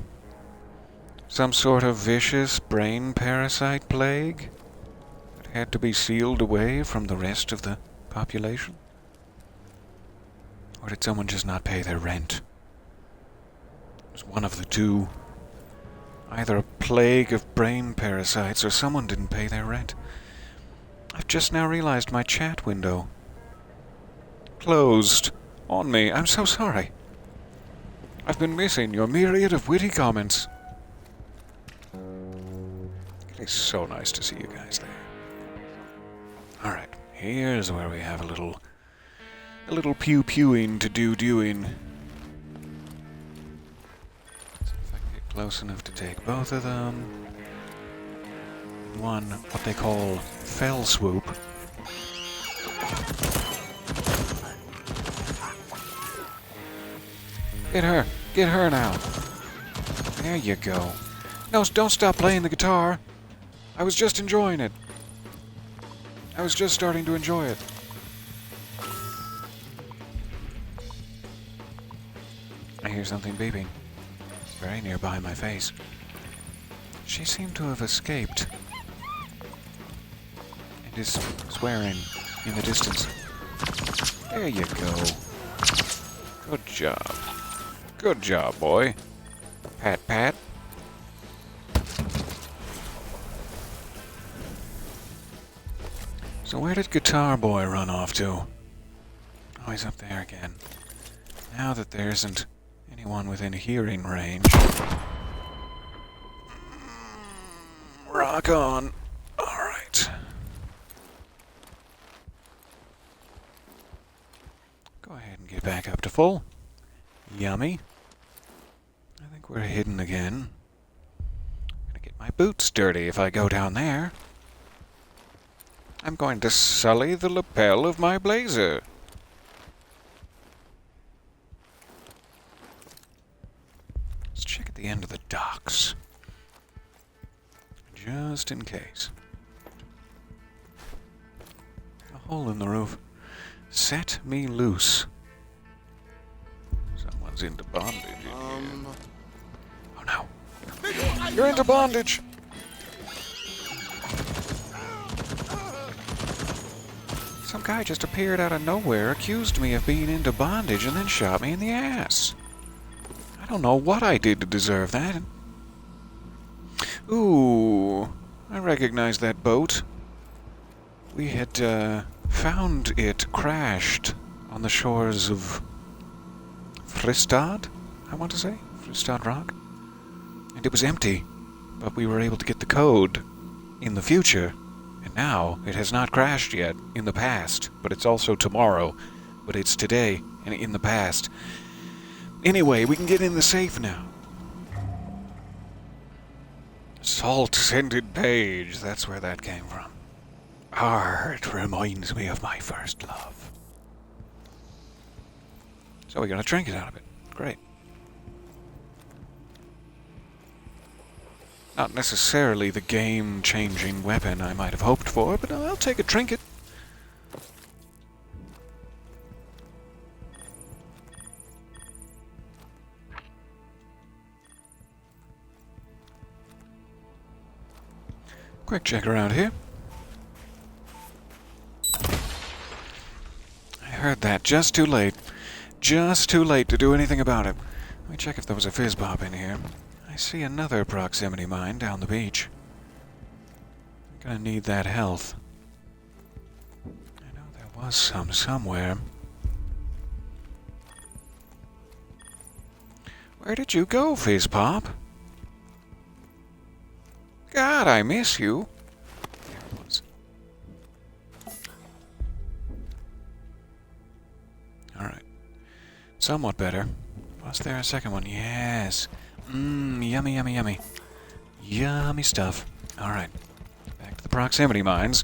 Some sort of vicious brain parasite plague that had to be sealed away from the rest of the population? Or did someone just not pay their rent? It was one of the two. Either a plague of brain parasites or someone didn't pay their rent. I've just now realized my chat window closed on me. I'm so sorry. I've been missing your myriad of witty comments. It is so nice to see you guys there. Alright, here's where we have a little pew-pewing to doing. See if I can get close enough to take both of them. One, what they call fell swoop. Get her now. There you go. No, don't stop playing the guitar. I was just enjoying it. I was just starting to enjoy it. I hear something beeping. Very nearby my face. She seemed to have escaped. And is swearing in the distance. There you go. Good job. Good job, boy. Pat, pat. So where did Guitar Boy run off to? Oh, he's up there again. Now that there isn't anyone within hearing range. Rock on. Alright. Go ahead and get back up to full. Yummy. I think we're hidden again. I'm gonna get my boots dirty if I go down there. I'm going to sully the lapel of my blazer. Let's check at the end of the docks. Just in case. A hole in the roof. Set me loose. Someone's into bondage in here. Oh no. You're into bondage! Some guy just appeared out of nowhere, accused me of being into bondage, and then shot me in the ass. I don't know what I did to deserve that. Ooh, I recognize that boat. We had found it crashed on the shores of Fristad, I want to say. Fristad Rock. And it was empty, but we were able to get the code in the future. And now, it has not crashed yet, in the past, but it's also tomorrow, but it's today, and in the past. Anyway, we can get in the safe now. Salt-scented page, that's where that came from. It reminds me of my first love. So we got a trinket out of it. Great. Not necessarily the game-changing weapon I might have hoped for, but I'll take a trinket. Quick check around here. I heard that just too late. Just too late to do anything about it. Let me check if there was a fizz pop in here. I see another proximity mine down the beach. I'm gonna need that health. I know there was some somewhere. Where did you go, Fizz Pop? God, I miss you. There it was. Alright. Somewhat better. Was there a second one? Yes. Yummy, yummy, yummy. Yummy stuff. Alright. Back to the proximity mines.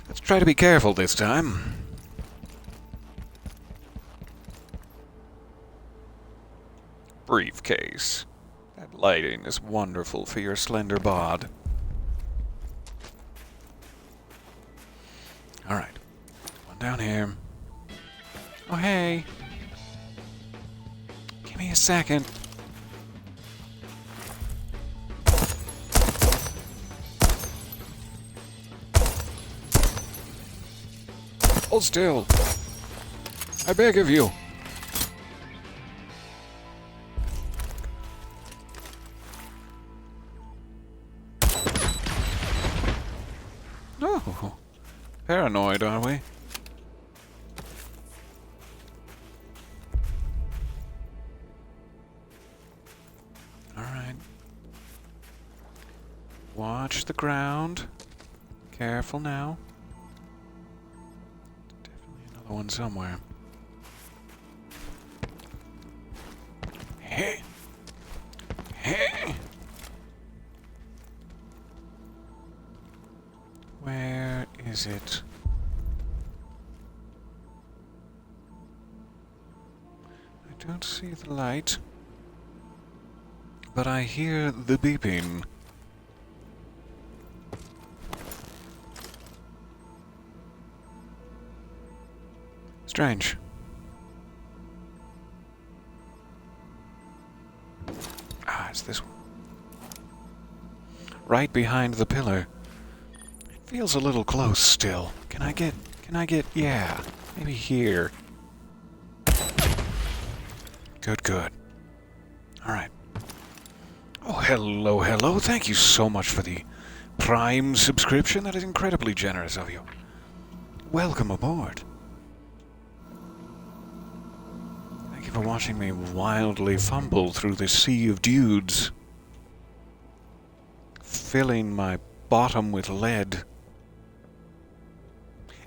Let's try to be careful this time. Briefcase. That lighting is wonderful for your slender bod. Alright. One down here. Oh, hey. a second. Hold still. I beg of you. Oh, paranoid, are we? Alright. Watch the ground. Careful now. Definitely another one somewhere. Hey! Hey! Where is it? I don't see the light, but I hear the beeping. Strange. Ah, it's this one. Right behind the pillar. It feels a little close still. Can I get, yeah, maybe here. Good, good. Alright. Oh, hello, hello. Thank you so much for the Prime subscription. That is incredibly generous of you. Welcome aboard. Thank you for watching me wildly fumble through this sea of dudes, filling my bottom with lead.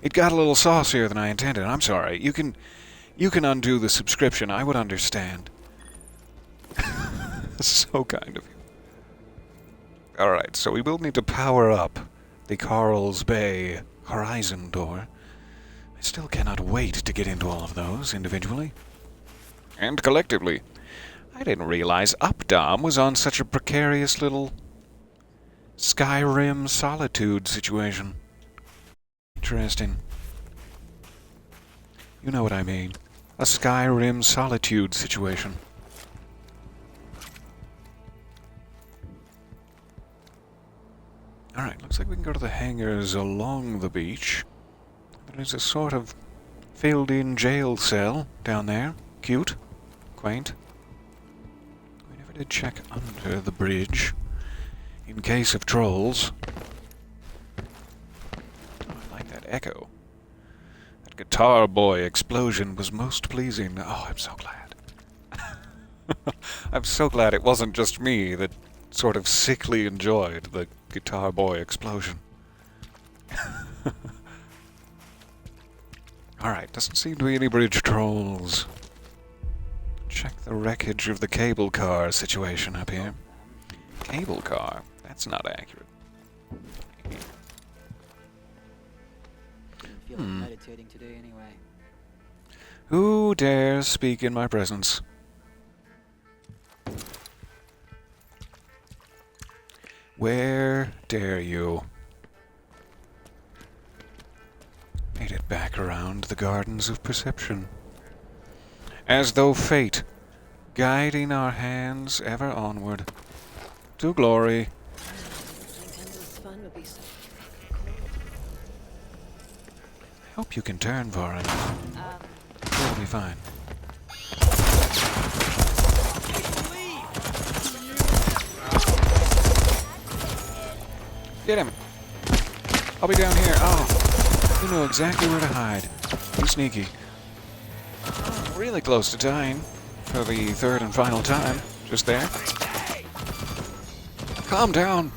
It got a little saucier than I intended. I'm sorry. You can undo the subscription. I would understand. So kind of you. Alright, so we will need to power up the Karl's Bay Horizon door. I still cannot wait to get into all of those individually. And collectively. I didn't realize Updom was on such a precarious little Skyrim solitude situation. Interesting. You know what I mean. A Skyrim solitude situation. Alright, looks like we can go to the hangars along the beach. There's a sort of filled-in jail cell down there. Cute. Quaint. We never did check under the bridge, in case of trolls. Oh, I like that echo. That guitar boy explosion was most pleasing. Oh, I'm so glad. I'm so glad it wasn't just me that sort of sickly enjoyed the guitar boy explosion. Alright, doesn't seem to be any bridge trolls. Check the wreckage of the cable car situation up here. Cable car? That's not accurate. Feel like meditating today anyway. Who dares speak in my presence? Where dare you? Made it back around the gardens of perception. As though fate, guiding our hands ever onward to glory. Nintendo's fun would be so I hope you can turn far enough. It'll be fine. Get him! I'll be down here. Oh, you know exactly where to hide. You sneaky. Really close to dying for the third and final time. Just there. Calm down.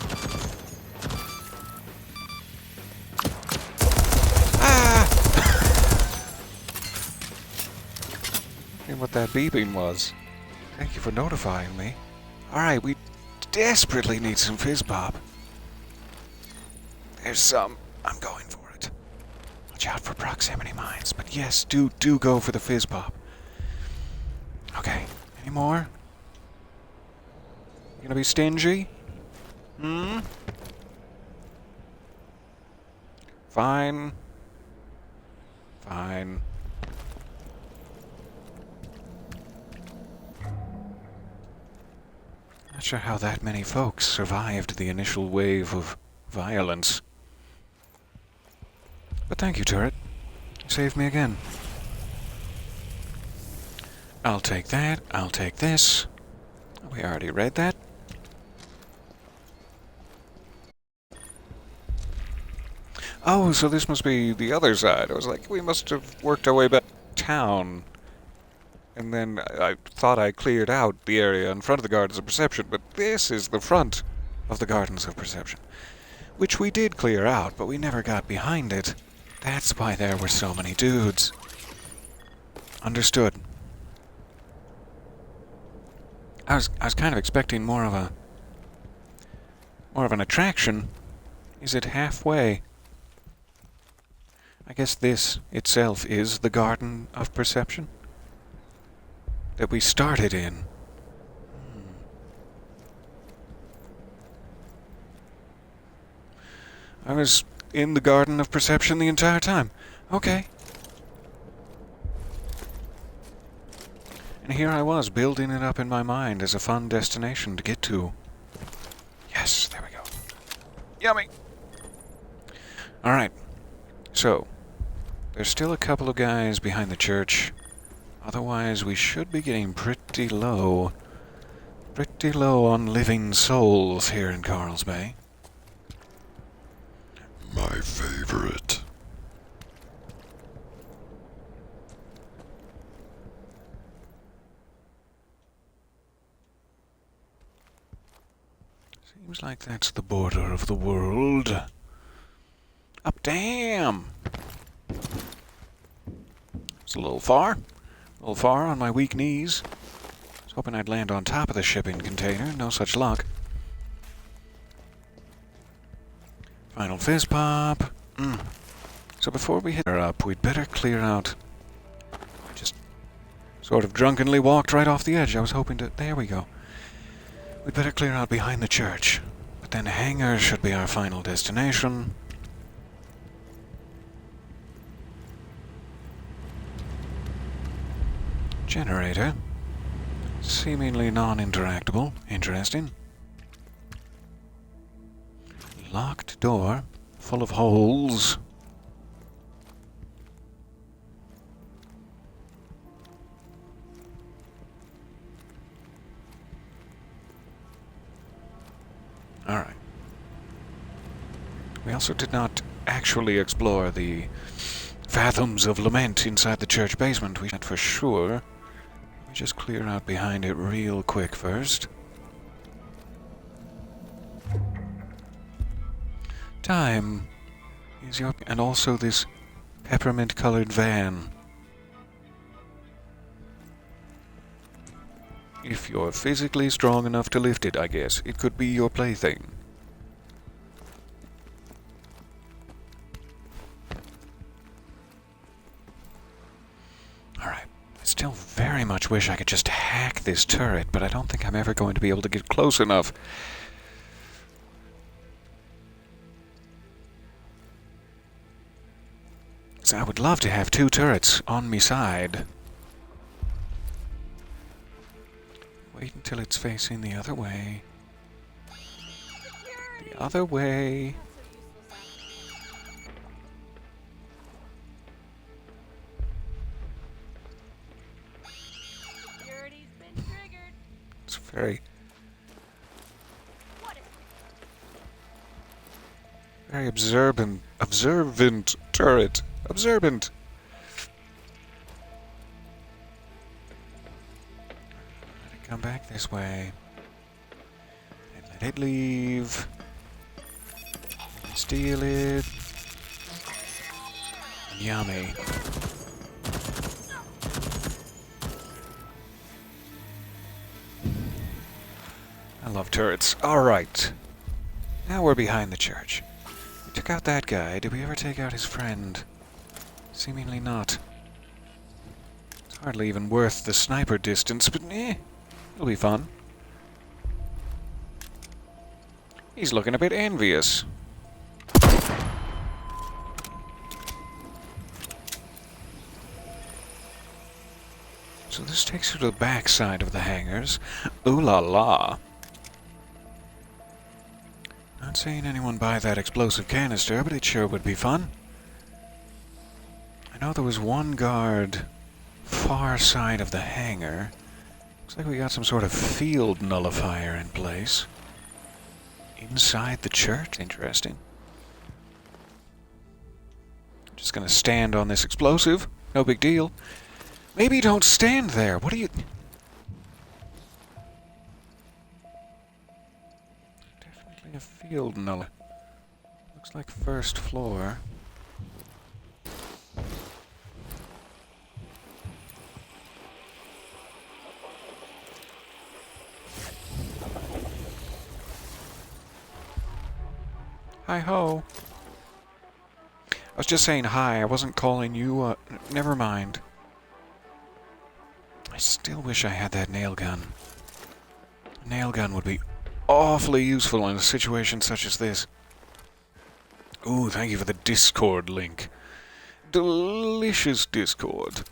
Ah! And what that beeping was. Thank you for notifying me. Alright, we desperately need some fizz pop. There's some. I'm going for it. Watch out for proximity mines. But yes, do go for the fizz pop. Okay. Any more? You gonna be stingy? Hmm? Fine. Fine. Not sure how that many folks survived the initial wave of violence. But thank you, turret. You saved me again. I'll take that. I'll take this. We already read that. Oh, so this must be the other side. I was like, we must have worked our way back to town. And then I thought I cleared out the area in front of the Gardens of Perception, but this is the front of the Gardens of Perception. Which we did clear out, but we never got behind it. That's why there were so many dudes. Understood. I was kind of expecting more of an attraction. Is it halfway? I guess this itself is the Garden of Perception that we started in. I was in the Garden of Perception the entire time. Okay. And here I was, building it up in my mind as a fun destination to get to. Yes, there we go. Yummy! Alright. So, there's still a couple of guys behind the church. Otherwise, we should be getting pretty low. Pretty low on living souls here in Karl's Bay. My favorite. Seems like that's the border of the world. Up, damn! It's a little far. A little far on my weak knees. I was hoping I'd land on top of the shipping container. No such luck. Final fizz pop. So before we hit her up, we'd better clear out. I just sort of drunkenly walked right off the edge. I was hoping to... There we go. We'd better clear out behind the church. But then hangar should be our final destination. Generator. Seemingly non-interactable. Interesting. Locked door. Full of holes. Alright. We also did not actually explore the fathoms of lament inside the church basement. We had for sure. We just clear out behind it real quick first. Time is your... and also this peppermint-colored van. If you're physically strong enough to lift it, I guess. It could be your plaything. Alright. I still very much wish I could just hack this turret, but I don't think I'm ever going to be able to get close enough. So I would love to have two turrets on me side. Wait until it's facing the other way. The other way. Security's been triggered. It's very observant turret. Observant. Let it come back this way. And let it leave. Steal it. Yummy. I love turrets. Alright. Now we're behind the church. We took out that guy. Did we ever take out his friend? Seemingly not. It's hardly even worth the sniper distance, but it'll be fun. He's looking a bit envious. So this takes you to the back side of the hangars. Ooh la la. Not seeing anyone buy that explosive canister, but it sure would be fun. I know there was one guard far side of the hangar. Looks like we got some sort of field nullifier in place. Inside the church? Interesting. I'm just gonna stand on this explosive. No big deal. Maybe don't stand there. What are you... Definitely a field null. Looks like first floor. Hi-ho. I was just saying hi. I wasn't calling you. Never mind. I still wish I had that nail gun. A nail gun would be awfully useful in a situation such as this. Ooh, thank you for the Discord link. Delicious Discord.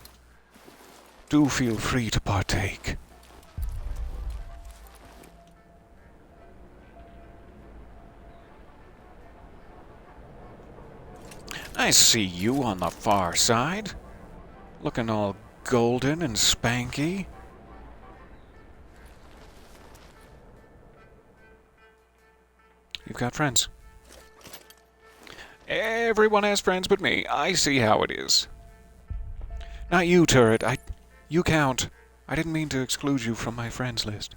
Do feel free to partake. I see you on the far side. Looking all golden and spanky. You've got friends. Everyone has friends but me. I see how it is. Not you, Turret. You count. I didn't mean to exclude you from my friends list.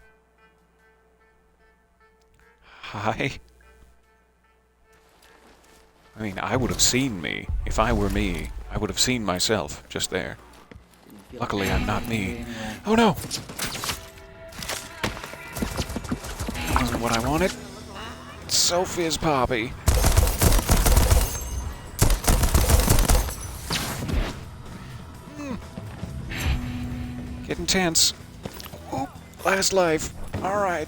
Hi. I mean, I would have seen me. If I were me, I would have seen myself just there. Luckily, I'm not me. Oh no! That wasn't what I wanted. It's so fizz poppy. Getting tense. Oh, last life. Alright.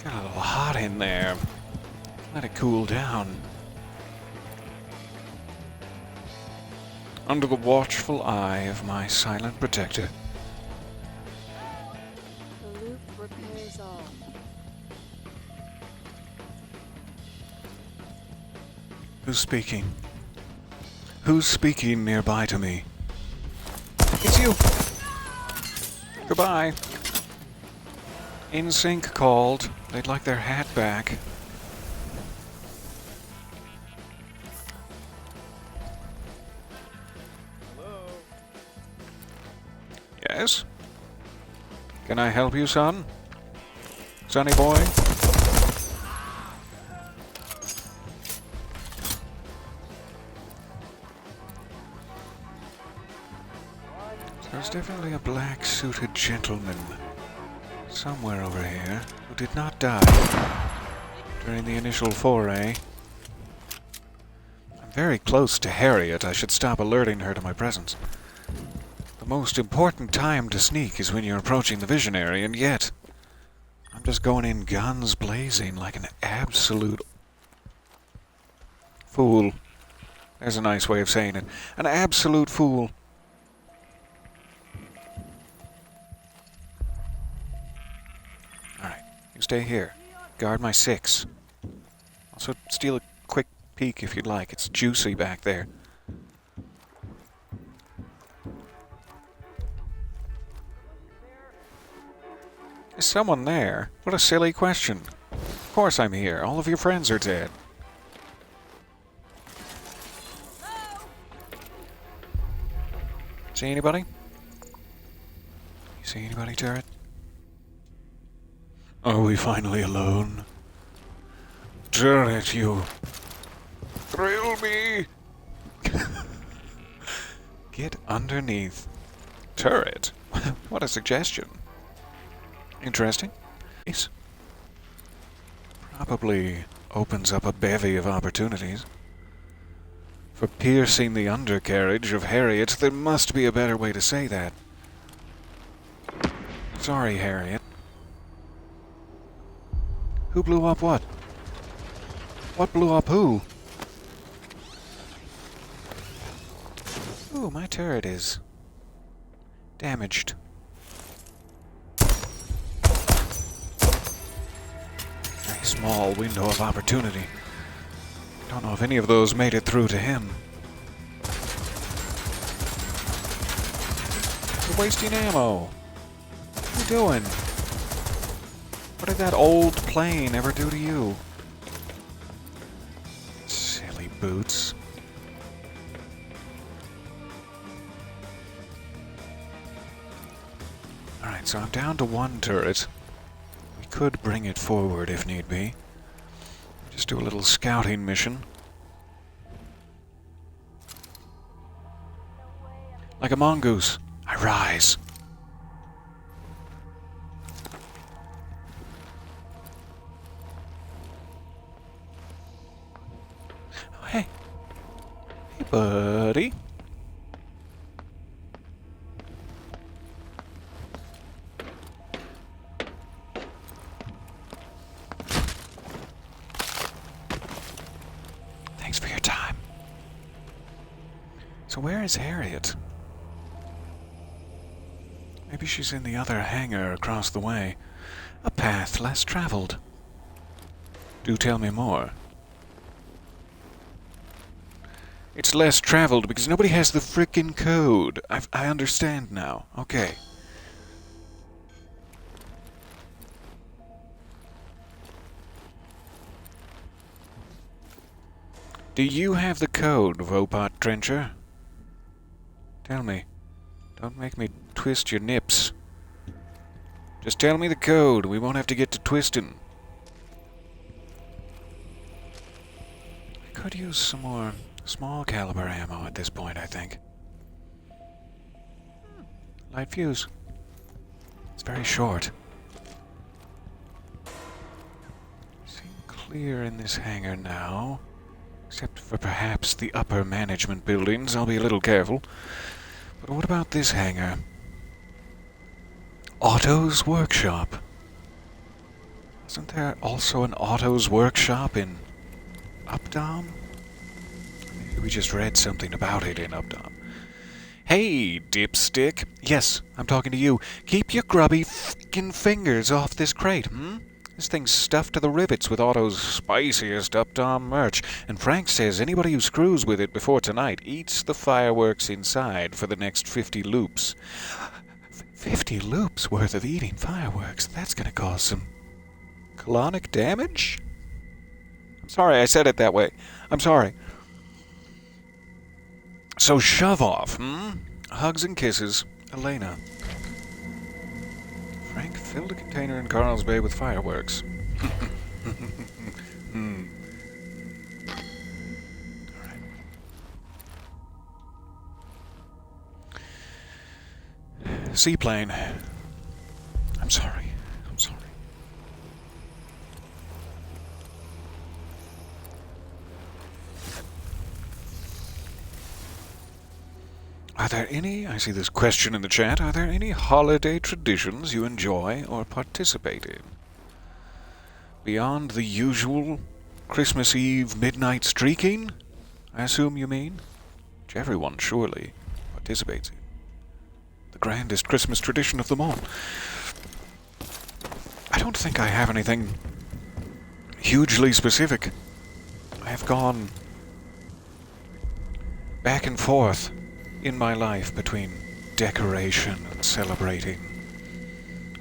Got a little hot in there. Let it cool down. Under the watchful eye of my silent protector. The loop repairs all. Who's speaking? Who's speaking nearby to me? It's you! Goodbye. InSync called. They'd like their hat back. Hello? Yes? Can I help you, son? Sonny boy? There's definitely a black-suited gentleman somewhere over here who did not die during the initial foray. I'm very close to Harriet. I should stop alerting her to my presence. The most important time to sneak is when you're approaching the visionary, and yet I'm just going in guns blazing like an absolute fool. There's a nice way of saying it. An absolute fool. Alright, you stay here. Guard my 6. Also, steal a quick peek if you'd like. It's juicy back there. Is someone there? What a silly question. Of course I'm here. All of your friends are dead. See anybody? You see anybody, Turret? Are we finally alone? Turret, you thrill me! Get underneath. Turret? What a suggestion. Interesting. Yes. Probably opens up a bevy of opportunities. For piercing the undercarriage of Harriet, there must be a better way to say that. Sorry, Harriet. Who blew up what? What blew up who? Ooh, my turret is damaged. small window of opportunity. Don't know if any of those made it through to him. You're wasting ammo. What are you doing? What did that old plane ever do to you? Silly boots. Alright, so I'm down to one turret. We could bring it forward if need be. Just do a little scouting mission. Like a mongoose, I rise. Oh, hey. Hey, buddy. Thanks for your time. So where is Harriet? Maybe she's in the other hangar across the way. A path less traveled. Do tell me more. It's less traveled because nobody has the frickin' code. I understand now. Okay. Do you have the code, Vopot Trencher? Tell me. Don't make me twist your nips. Just tell me the code. We won't have to get to twisting. I could use some more small caliber ammo at this point, I think. Light fuse. It's very short. Seem clear in this hangar now. Except for perhaps the upper management buildings. I'll be a little careful. But what about this hangar? Otto's Workshop. Isn't there also an Otto's Workshop in Updom? Maybe we just read something about it in Updom. Hey, dipstick. Yes, I'm talking to you. Keep your grubby f***ing fingers off this crate, This thing's stuffed to the rivets with Otto's spiciest Updom merch, and Frank says anybody who screws with it before tonight eats the fireworks inside for the next 50 loops. 50 loops worth of eating fireworks? That's gonna cause some colonic damage? I'm sorry I said it that way. I'm sorry. So shove off, Hugs and kisses, Elena. Frank filled a container in Karl's Bay with fireworks. Alright. Seaplane. I'm sorry. I'm sorry. Are there any, I see this question in the chat, are there any holiday traditions you enjoy or participate in? Beyond the usual Christmas Eve midnight streaking, I assume you mean? Which everyone surely participates in. The grandest Christmas tradition of them all. I don't think I have anything hugely specific. I have gone back and forth in my life between decoration and celebrating,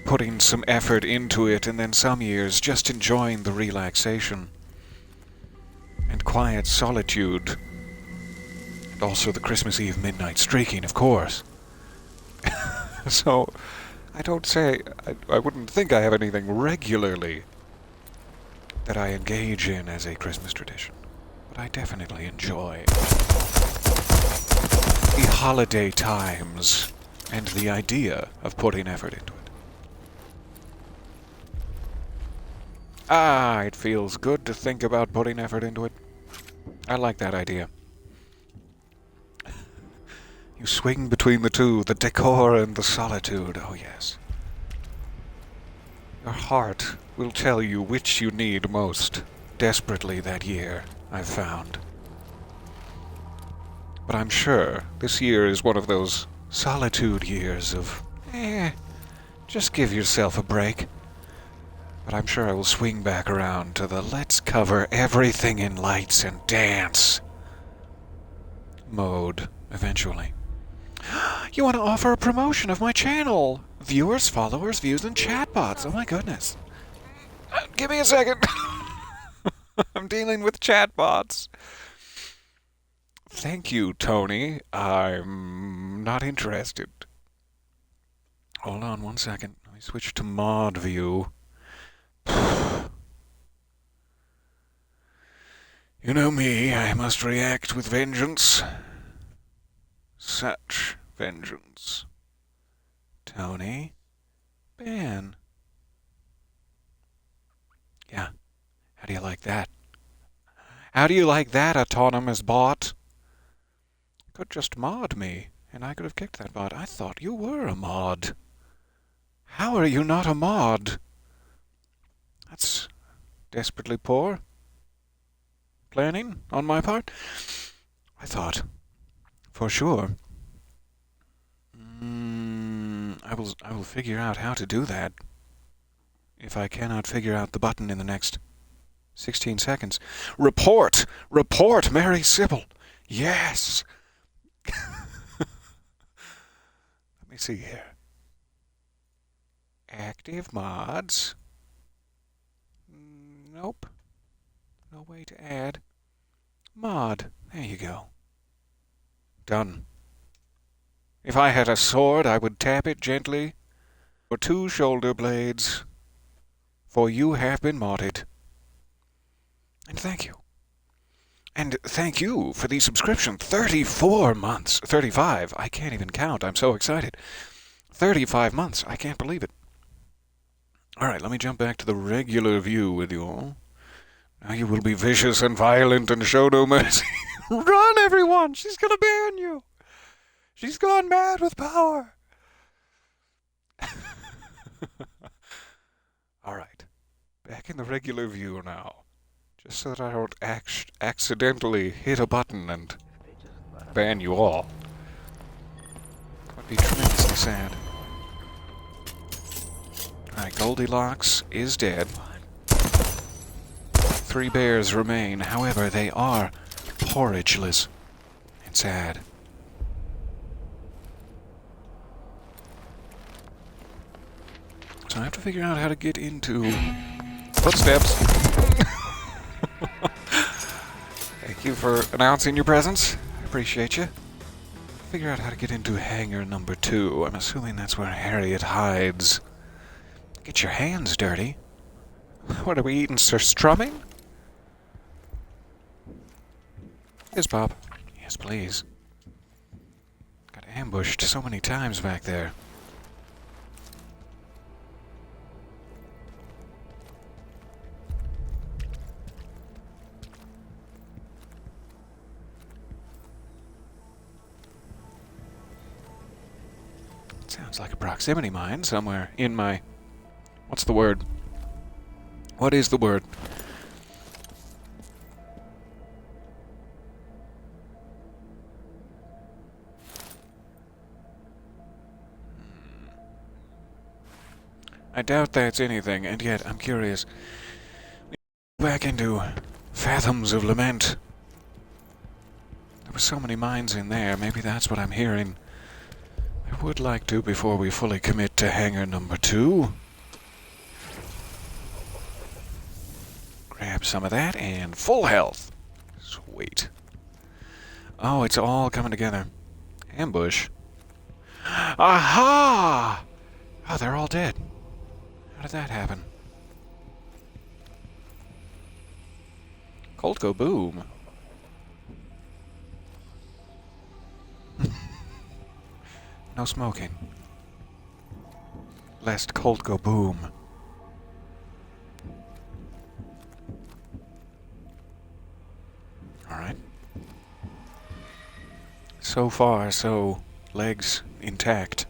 putting some effort into it, and then some years just enjoying the relaxation and quiet solitude, and also the Christmas Eve midnight streaking, of course. So, I don't say, I wouldn't think I have anything regularly that I engage in as a Christmas tradition, but I definitely enjoy the holiday times and the idea of putting effort into it. It feels good to think about putting effort into it. I like that idea. You swing between the two, the decor and the solitude. Oh yes. Your heart will tell you which you need most desperately that year, I've found. But I'm sure this year is one of those solitude years of, just give yourself a break. But I'm sure I will swing back around to the let's cover everything in lights and dance mode eventually. You want to offer a promotion of my channel? Viewers, followers, views, and chatbots. Oh my goodness. Give me a second. I'm dealing with chatbots. Thank you, Tony. I'm not interested. Hold on one second. Let me switch to mod view. You know me, I must react with vengeance. Such vengeance. Tony. Ben. Yeah. How do you like that? How do you like that, autonomous bot? Could just mod me, and I could have kicked that bot. I thought you were a mod. How are you not a mod? That's desperately poor planning on my part. I thought, for sure. I will figure out how to do that. If I cannot figure out the button in the next 16 seconds. Report! Report, Mary Sybil! Yes! Let me see here. Active mods. Nope. No way to add. Mod. There you go. Done. If I had a sword, I would tap it gently for 2 shoulder blades, for you have been modded. And thank you. And thank you for the subscription. 34 months. 35. I can't even count. I'm so excited. 35 months. I can't believe it. Alright, let me jump back to the regular view with you all. Now you will be vicious and violent and show no mercy. Run, everyone! She's gonna ban you! She's gone mad with power! Alright. Back in the regular view now. Just so that I don't accidentally hit a button and ban you all. That would be tremendously sad. Alright, Goldilocks is dead. 3 bears remain. However, they are porridgeless and sad. So I have to figure out how to get into footsteps. Thank you for announcing your presence. I appreciate you. Figure out how to get into hangar number 2. I'm assuming that's where Harriet hides. Get your hands dirty. What are we eating, Sir Strumming? Yes, Bob. Yes, please. Got ambushed so many times back there. Sounds like a proximity mine somewhere in my... What's the word? What is the word? I doubt that's anything, and yet I'm curious. Back into Fathoms of Lament. There were so many mines in there, maybe that's what I'm hearing. I would like to before we fully commit to hangar number 2. Grab some of that and full health. Sweet. Oh, it's all coming together. Ambush. Aha! Oh, they're all dead. How did that happen? Colt go boom. No smoking. Lest Colt go boom. Alright. So far, so legs intact.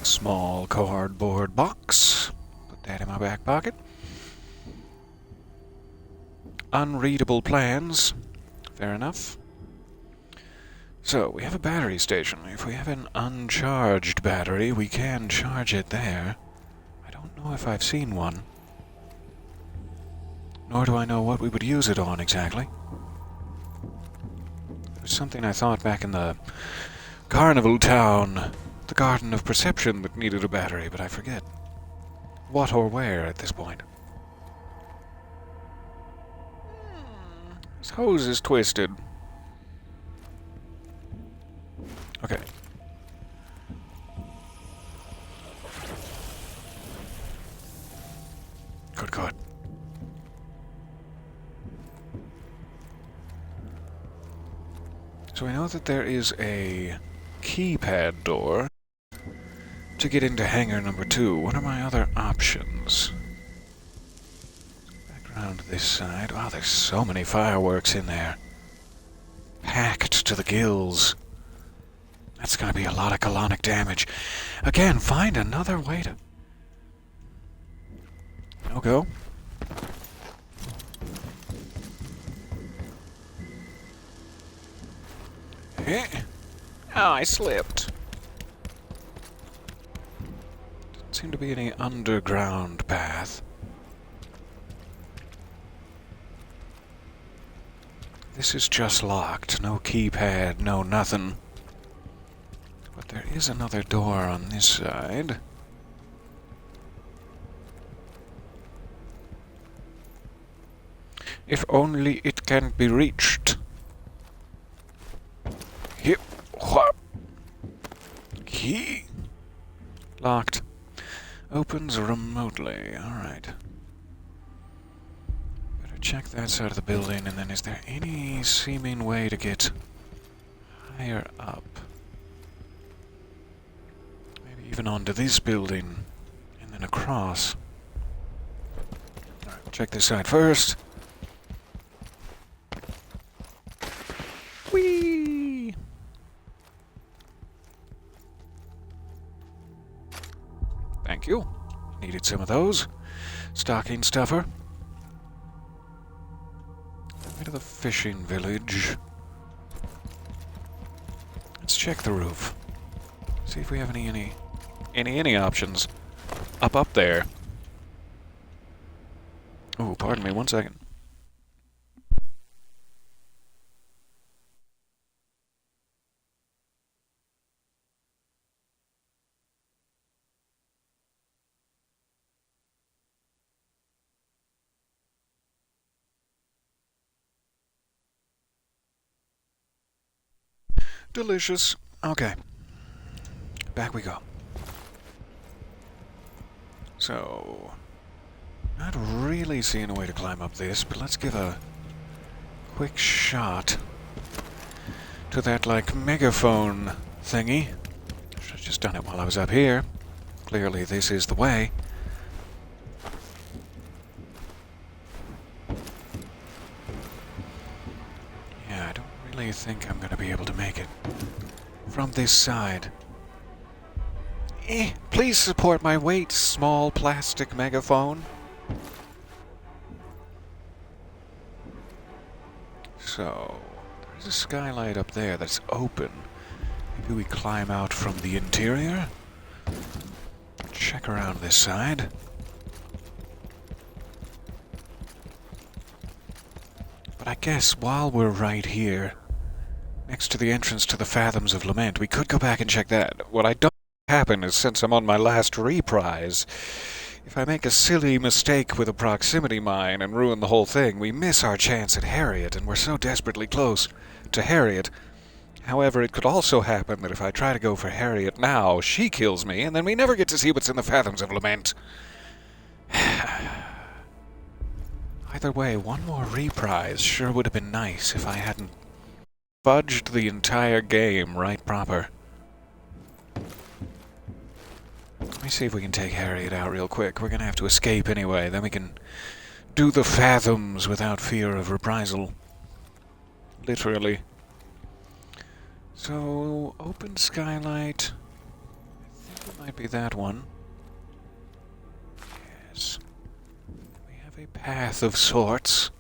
A small cardboard box. Put that in my back pocket. Unreadable plans. Fair enough. So, we have a battery station. If we have an uncharged battery, we can charge it there. I don't know if I've seen one. Nor do I know what we would use it on exactly. It was something I thought back in the carnival town, the Garden of Perception, that needed a battery, but I forget what or where at this point. This hose is twisted. Okay. Good God. So I know that there is a keypad door to get into hangar number 2. What are my other options? Back around this side. Wow, there's so many fireworks in there. Packed to the gills. That's gonna be a lot of colonic damage. Again, find another way to... No go. Eh. Oh, I slipped. Doesn't seem to be any underground path. This is just locked. No keypad, no nothing. But there is another door on this side. If only it can be reached. Hip, whop. Key. Locked. Opens remotely. Alright. Better check that side of the building, and then is there any seeming way to get higher up? Maybe even onto this building, and then across. Alright, check this side first. Whee! Thank you. Needed some of those. Stocking stuffer. Way to the fishing village. Let's check the roof. See if we have any options up there. Oh, pardon me, 1 second. Delicious. Okay. Back we go. So, not really seeing a way to climb up this, but let's give a quick shot to that, like, megaphone thingy. Should have just done it while I was up here. Clearly this is the way. Yeah, I don't really think I'm gonna be able to make it from this side. Please support my weight, small plastic megaphone. So, there's a skylight up there that's open. Maybe we climb out from the interior? Check around this side. But I guess while we're right here, next to the entrance to the Fathoms of Lament, we could go back and check that. What I don't happen is, since I'm on my last reprise, if I make a silly mistake with a proximity mine and ruin the whole thing, we miss our chance at Harriet, and we're so desperately close to Harriet. However, it could also happen that if I try to go for Harriet now, she kills me, and then we never get to see what's in the Fathoms of Lament. Either way, one more reprise sure would have been nice if I hadn't fudged the entire game right proper. Let me see if we can take Harriet out real quick. We're gonna have to escape anyway, then we can do the Fathoms without fear of reprisal. Literally. So, open skylight. I think it might be that one. Yes. We have a path of sorts.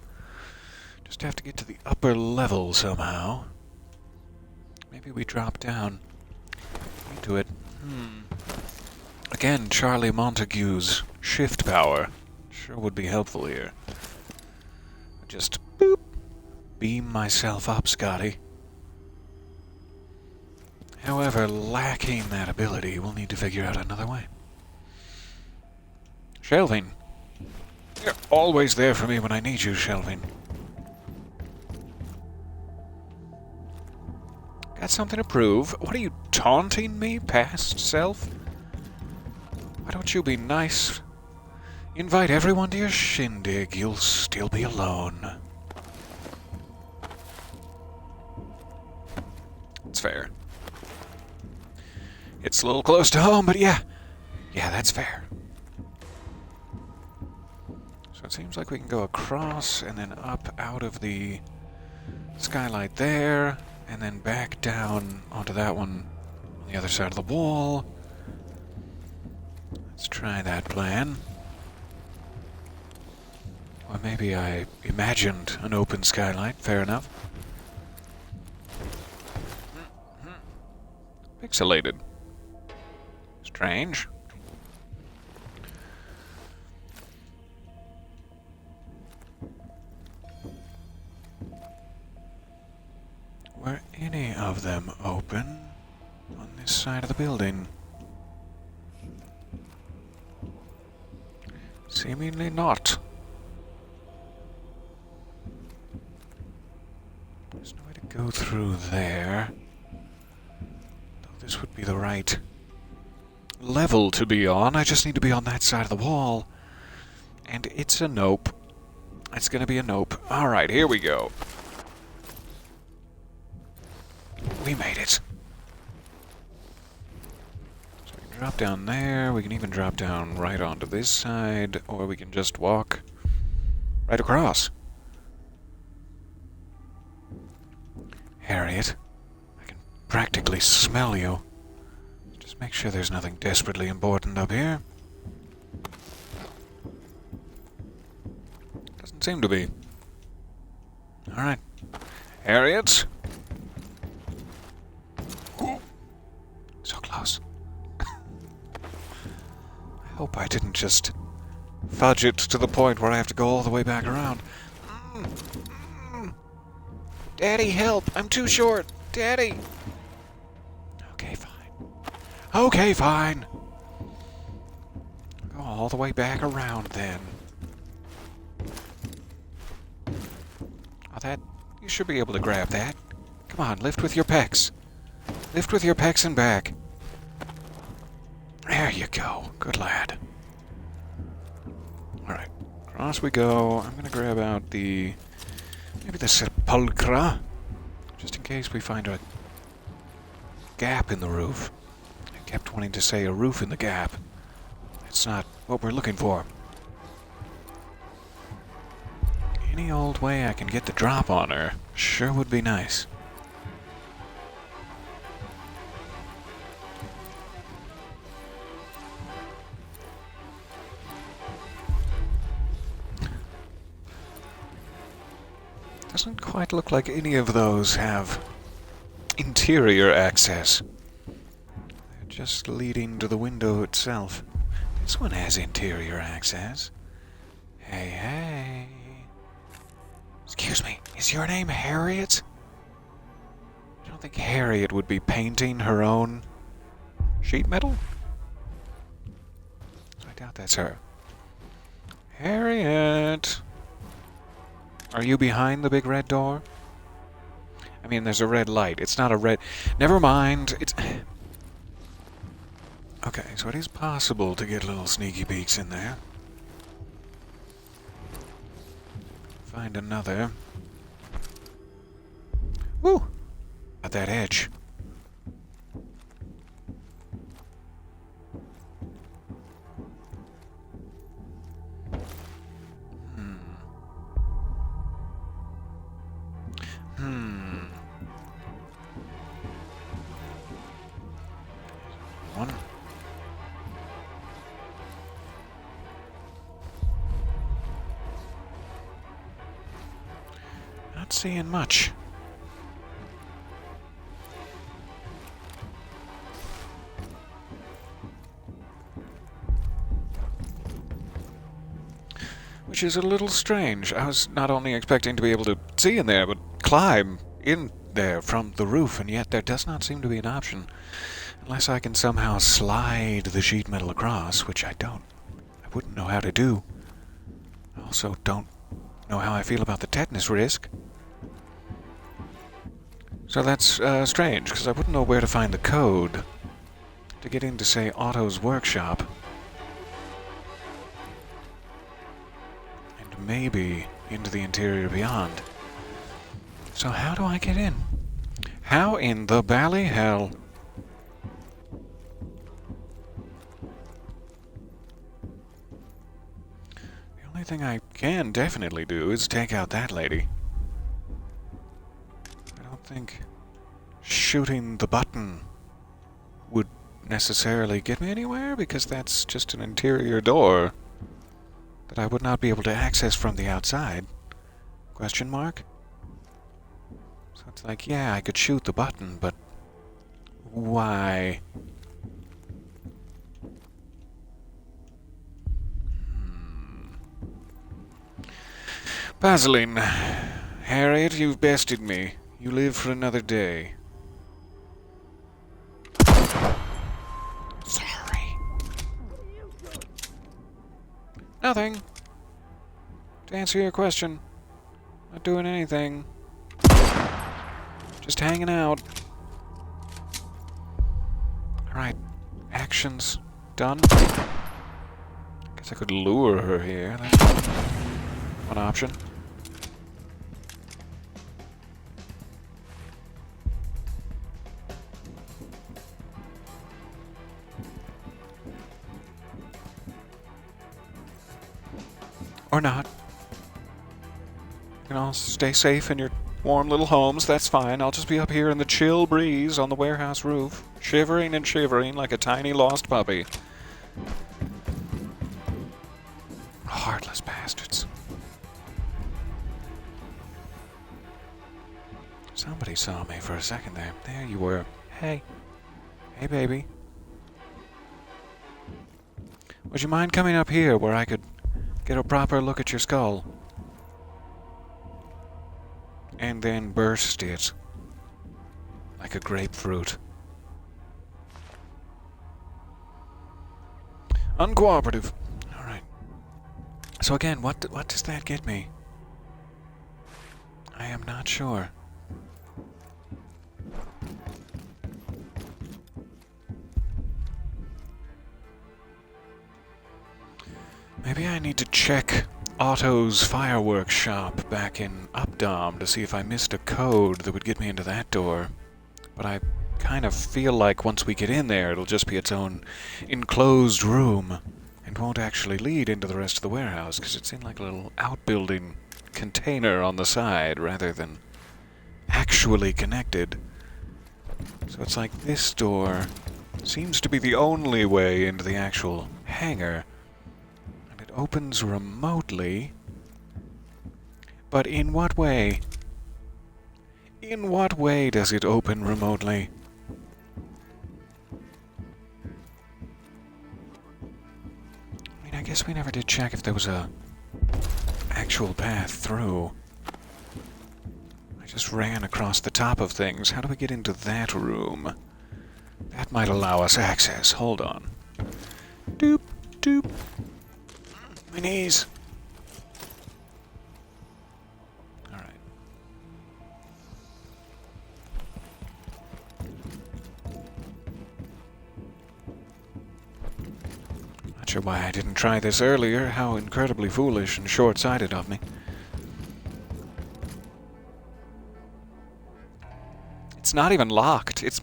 Just have to get to the upper level somehow. Maybe we drop down into it. Again, Charlie Montague's shift power sure would be helpful here. Just boop, beam myself up, Scotty. However, lacking that ability, we'll need to figure out another way. Shelving. You're always there for me when I need you, Shelving. Got something to prove? What are you, taunting me, past self? Why don't you be nice? Invite everyone to your shindig. You'll still be alone. It's fair. It's a little close to home, but yeah. Yeah, that's fair. So it seems like we can go across and then up out of the skylight there, and then back down onto that one on the other side of the wall. Let's try that plan. Or maybe I imagined an open skylight. Fair enough. Pixelated. Strange. Were any of them open on this side of the building? Seemingly not. There's no way to go through there. Though this would be the right level to be on. I just need to be on that side of the wall. And it's a nope. It's gonna be a nope. Alright, here we go. We made it. So we can drop down there. We can even drop down right onto this side. Or we can just walk right across. Harriet, I can practically smell you. Just make sure there's nothing desperately important up here. Doesn't seem to be. Alright. Harriet? So close. I hope I didn't just fudge it to the point where I have to go all the way back around. Daddy, help! I'm too short! Daddy! Okay, fine. Okay, fine! Go all the way back around, then. Oh, that... You should be able to grab that. Come on, lift with your pecs. Lift with your pecs and back. There you go. Good lad. Alright. Across we go. I'm gonna grab out the... maybe the sepulchra. Just in case we find a gap in the roof. I kept wanting to say a roof in the gap. That's not what we're looking for. Any old way I can get the drop on her sure would be nice. Doesn't quite look like any of those have interior access. They're just leading to the window itself. This one has interior access. Hey, hey. Excuse me, is your name Harriet? I don't think Harriet would be painting her own sheet metal. I doubt that's her. Harriet! Are you behind the big red door? I mean, there's a red light. It's not a red... Never mind. It's... Okay, so it is possible to get little sneaky peeks in there. Find another. Woo! At that edge. One. Not seeing much. which is a little strange. I was not only expecting to be able to see in there, but climb in there from the roof, and yet there does not seem to be an option. Unless I can somehow slide the sheet metal across, which I wouldn't know how to do. I also don't know how I feel about the tetanus risk. So that's strange, because I wouldn't know where to find the code to get into, say, Otto's workshop. And maybe into the interior beyond. So how do I get in? How in the bally hell? The only thing I can definitely do is take out that lady. I don't think shooting the button would necessarily get me anywhere, because that's just an interior door that I would not be able to access from the outside. Question mark? So it's like, yeah, I could shoot the button, but why? Vaseline. Harriet, you've bested me. You live for another day. Sorry. Nothing. To answer your question, not doing anything. Just hanging out. Alright, actions done. Guess I could lure her here. That's one option. Or not. You can all stay safe in your warm little homes, that's fine. I'll just be up here in the chill breeze on the warehouse roof, shivering and shivering like a tiny lost puppy. Heartless bastards. Somebody saw me for a second there. There you were. Hey. Hey, baby. Would you mind coming up here where I could get a proper look at your skull? And then burst it. Like a grapefruit. Uncooperative. Alright. So again, what does that get me? I am not sure. Maybe I need to check Otto's fireworks shop back in Updom to see if I missed a code that would get me into that door. But I kind of feel like once we get in there, it'll just be its own enclosed room and won't actually lead into the rest of the warehouse, because it's in like a little outbuilding container on the side rather than actually connected. So it's like this door seems to be the only way into the actual hangar. Opens remotely, but in what way? In what way does it open remotely? I mean, I guess we never did check if there was a actual path through. I just ran across the top of things. How do we get into that room? That might allow us access. Hold on. Doop, doop. My knees. Alright. Not sure why I didn't try this earlier. How incredibly foolish and short-sighted of me. It's not even locked. It's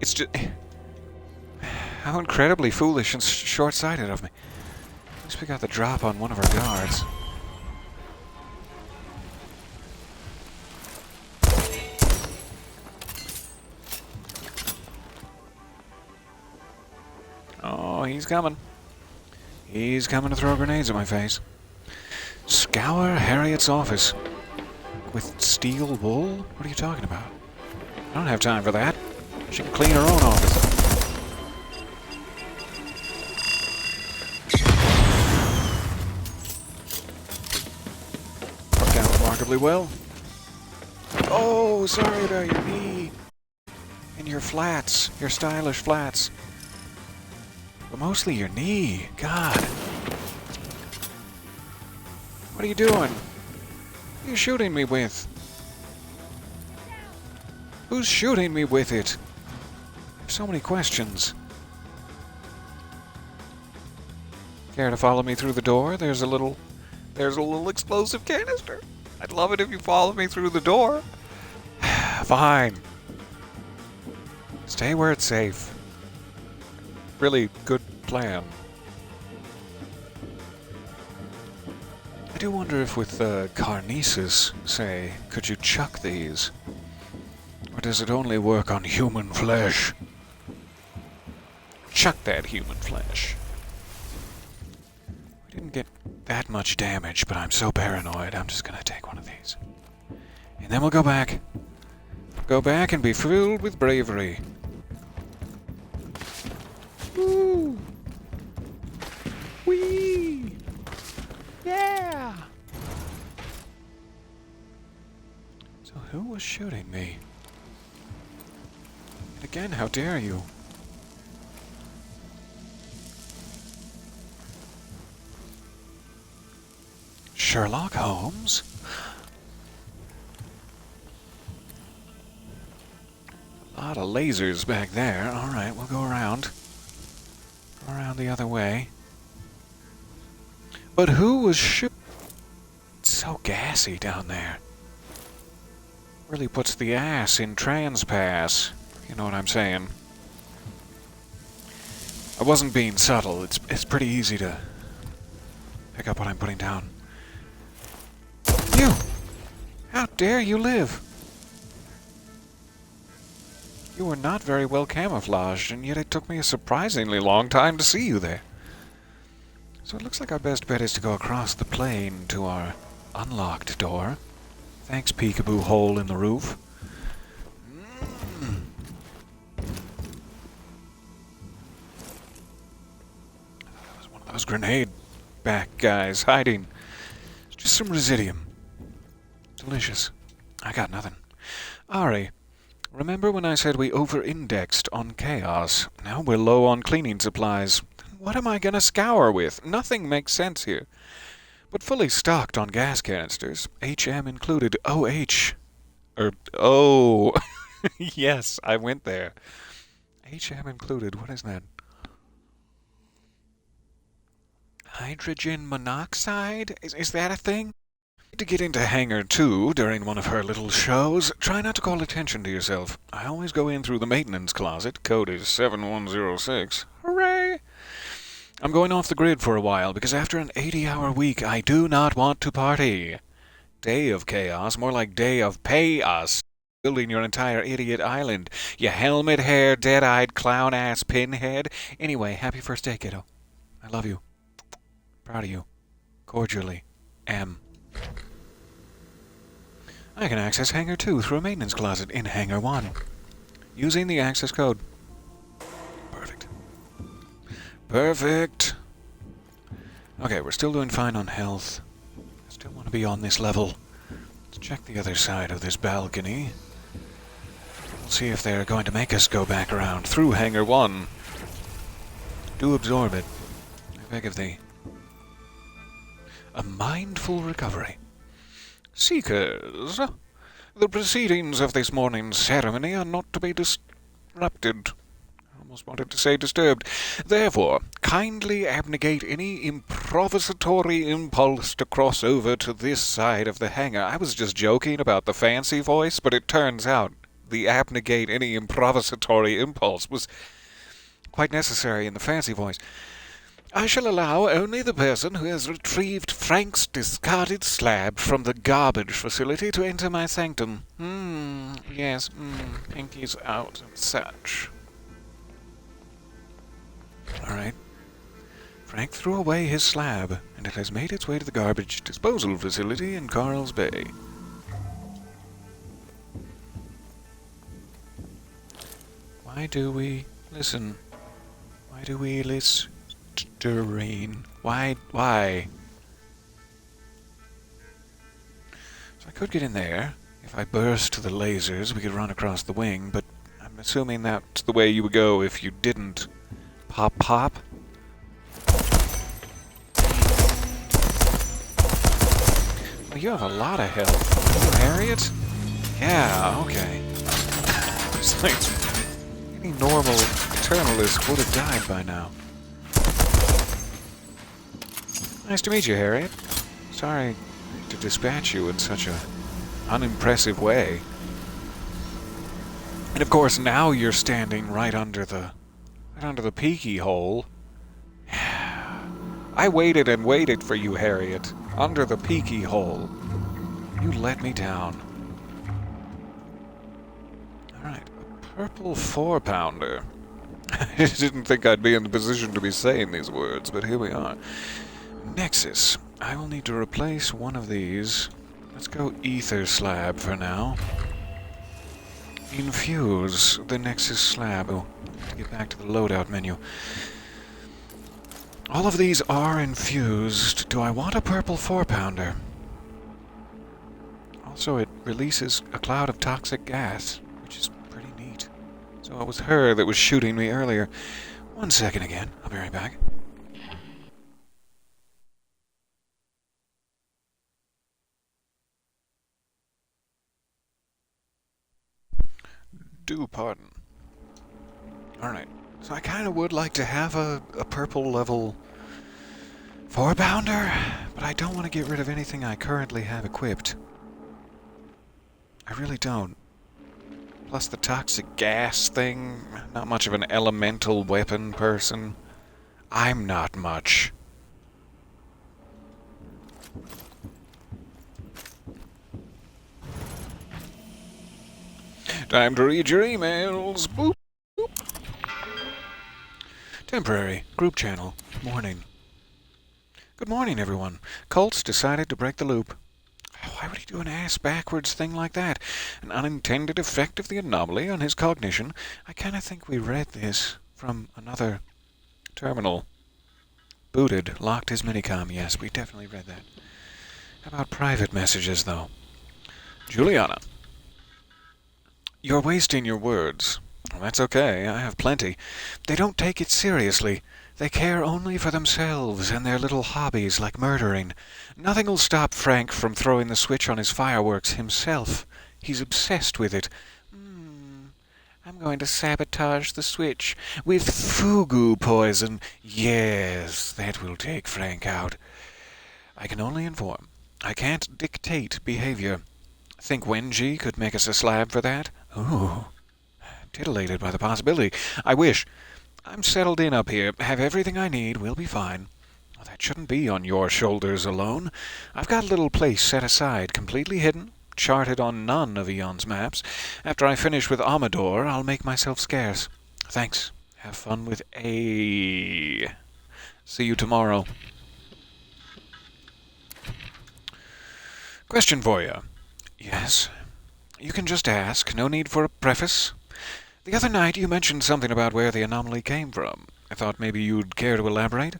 just... How incredibly foolish and short-sighted of me. At least we got the drop on one of our guards. Oh, he's coming. He's coming to throw grenades at my face. Scour Harriet's office. With steel wool? What are you talking about? I don't have time for that. She can clean her own office. remarkably well. Oh, sorry about your knee. And your flats. Your stylish flats. But mostly your knee. God. What are you doing? What are you shooting me with? Who's shooting me with it? So many questions. Care to follow me through the door? There's a little explosive canister. I'd love it if you followed me through the door. Fine. Stay where it's safe. Really good plan. I do wonder if with carnesis, say, could you chuck these? Or does it only work on human flesh? Chuck that human flesh. We didn't get that much damage, but I'm so paranoid, I'm just gonna take one of these. And then we'll go back. Go back and be filled with bravery. Woo! Whee! Yeah! So who was shooting me? And again, how dare you? Sherlock Holmes? A lot of lasers back there. Alright, we'll go around. Go around the other way. But who was shooting? It's so gassy down there. Really puts the ass in transpass. You know what I'm saying? I wasn't being subtle. It's pretty easy to pick up what I'm putting down. You! How dare you live? You were not very well camouflaged, and yet it took me a surprisingly long time to see you there. So it looks like our best bet is to go across the plain to our unlocked door. Thanks, peekaboo hole in the roof. That was one of those grenade back guys hiding. It's just some residium. Delicious. I got nothing. Ari, remember when I said we over-indexed on chaos? Now we're low on cleaning supplies. What am I gonna scour with? Nothing makes sense here. But fully stocked on gas canisters, HM included. OH. Oh. Yes, I went there. HM included. What is that? Hydrogen monoxide? Is that a thing? To get into Hangar 2 during one of her little shows, try not to call attention to yourself. I always go in through the maintenance closet. Code is 7106. Hooray! I'm going off the grid for a while, because after an 80-hour week, I do not want to party. Day of chaos, more like day of pay us. Building your entire idiot island. You helmet hair, dead-eyed, clown-ass pinhead. Anyway, happy first day, kiddo. I love you. Proud of you. Cordially. M. I can access Hangar 2 through a maintenance closet in Hangar 1. Using the access code. Perfect. Perfect! Okay, we're still doing fine on health. I still want to be on this level. Let's check the other side of this balcony. We'll see if they're going to make us go back around through Hangar 1. Do absorb it. I beg of thee. A mindful recovery. Seekers, the proceedings of this morning's ceremony are not to be disrupted. I almost wanted to say disturbed. Therefore, kindly abnegate any improvisatory impulse to cross over to this side of the hangar. I was just joking about the fancy voice, but it turns out the abnegate any improvisatory impulse was quite necessary in the fancy voice. I shall allow only the person who has retrieved Frank's discarded slab from the garbage facility to enter my sanctum. Yes, Pinky's out and such. Alright. Frank threw away his slab, and it has made its way to the garbage disposal facility in Karl's Bay. Why do we listen? Why do we listen? Why? So So I could get in there. If I burst the lasers, we could run across the wing, but I'm assuming that's the way you would go if you didn't. Pop, pop. Well, you have a lot of health. Are you Harriet? Yeah, okay. It's like any normal Eternalist would have died by now. Nice to meet you, Harriet. Sorry to dispatch you in such a unimpressive way. And of course, now you're standing right under the peaky hole. I waited and waited for you, Harriet, under the peaky hole. You let me down. Alright, a purple 4-pounder. I didn't think I'd be in the position to be saying these words, but here we are. Nexus. I will need to replace one of these. Let's go ether slab for now. Infuse the Nexus slab. Oh, get back to the loadout menu. All of these are infused. Do I want a purple 4-pounder? Also, it releases a cloud of toxic gas, which is pretty neat. So it was her that was shooting me earlier. 1 second again. I'll be right back. Do pardon. Alright, so I kind of would like to have a purple level 4-pounder, but I don't want to get rid of anything I currently have equipped. I really don't. Plus the toxic gas thing, not much of an elemental weapon person. I'm not much. Time to read your emails. Boop, boop. Temporary. Group channel. Morning. Good morning, everyone. Colt's decided to break the loop. Why would he do an ass-backwards thing like that? An unintended effect of the anomaly on his cognition? I kind of think we read this from another terminal. Booted. Locked his minicom. Yes, we definitely read that. How about private messages, though? Juliana. You're wasting your words. Well, that's okay. I have plenty. They don't take it seriously. They care only for themselves and their little hobbies like murdering. Nothing will stop Frank from throwing the switch on his fireworks himself. He's obsessed with it. I'm going to sabotage the switch with fugu poison. Yes, that will take Frank out. I can only inform. I can't dictate behavior. Think Wenji could make us a slab for that? Ooh, titillated by the possibility. I wish. I'm settled in up here, have everything I need, we'll be fine. Well, that shouldn't be on your shoulders alone. I've got a little place set aside, completely hidden, charted on none of Eon's maps. After I finish with Amador, I'll make myself scarce. Thanks. Have fun with A. See you tomorrow. Question for you. Yes? You can just ask, no need for a preface. The other night you mentioned something about where the anomaly came from. I thought maybe you'd care to elaborate.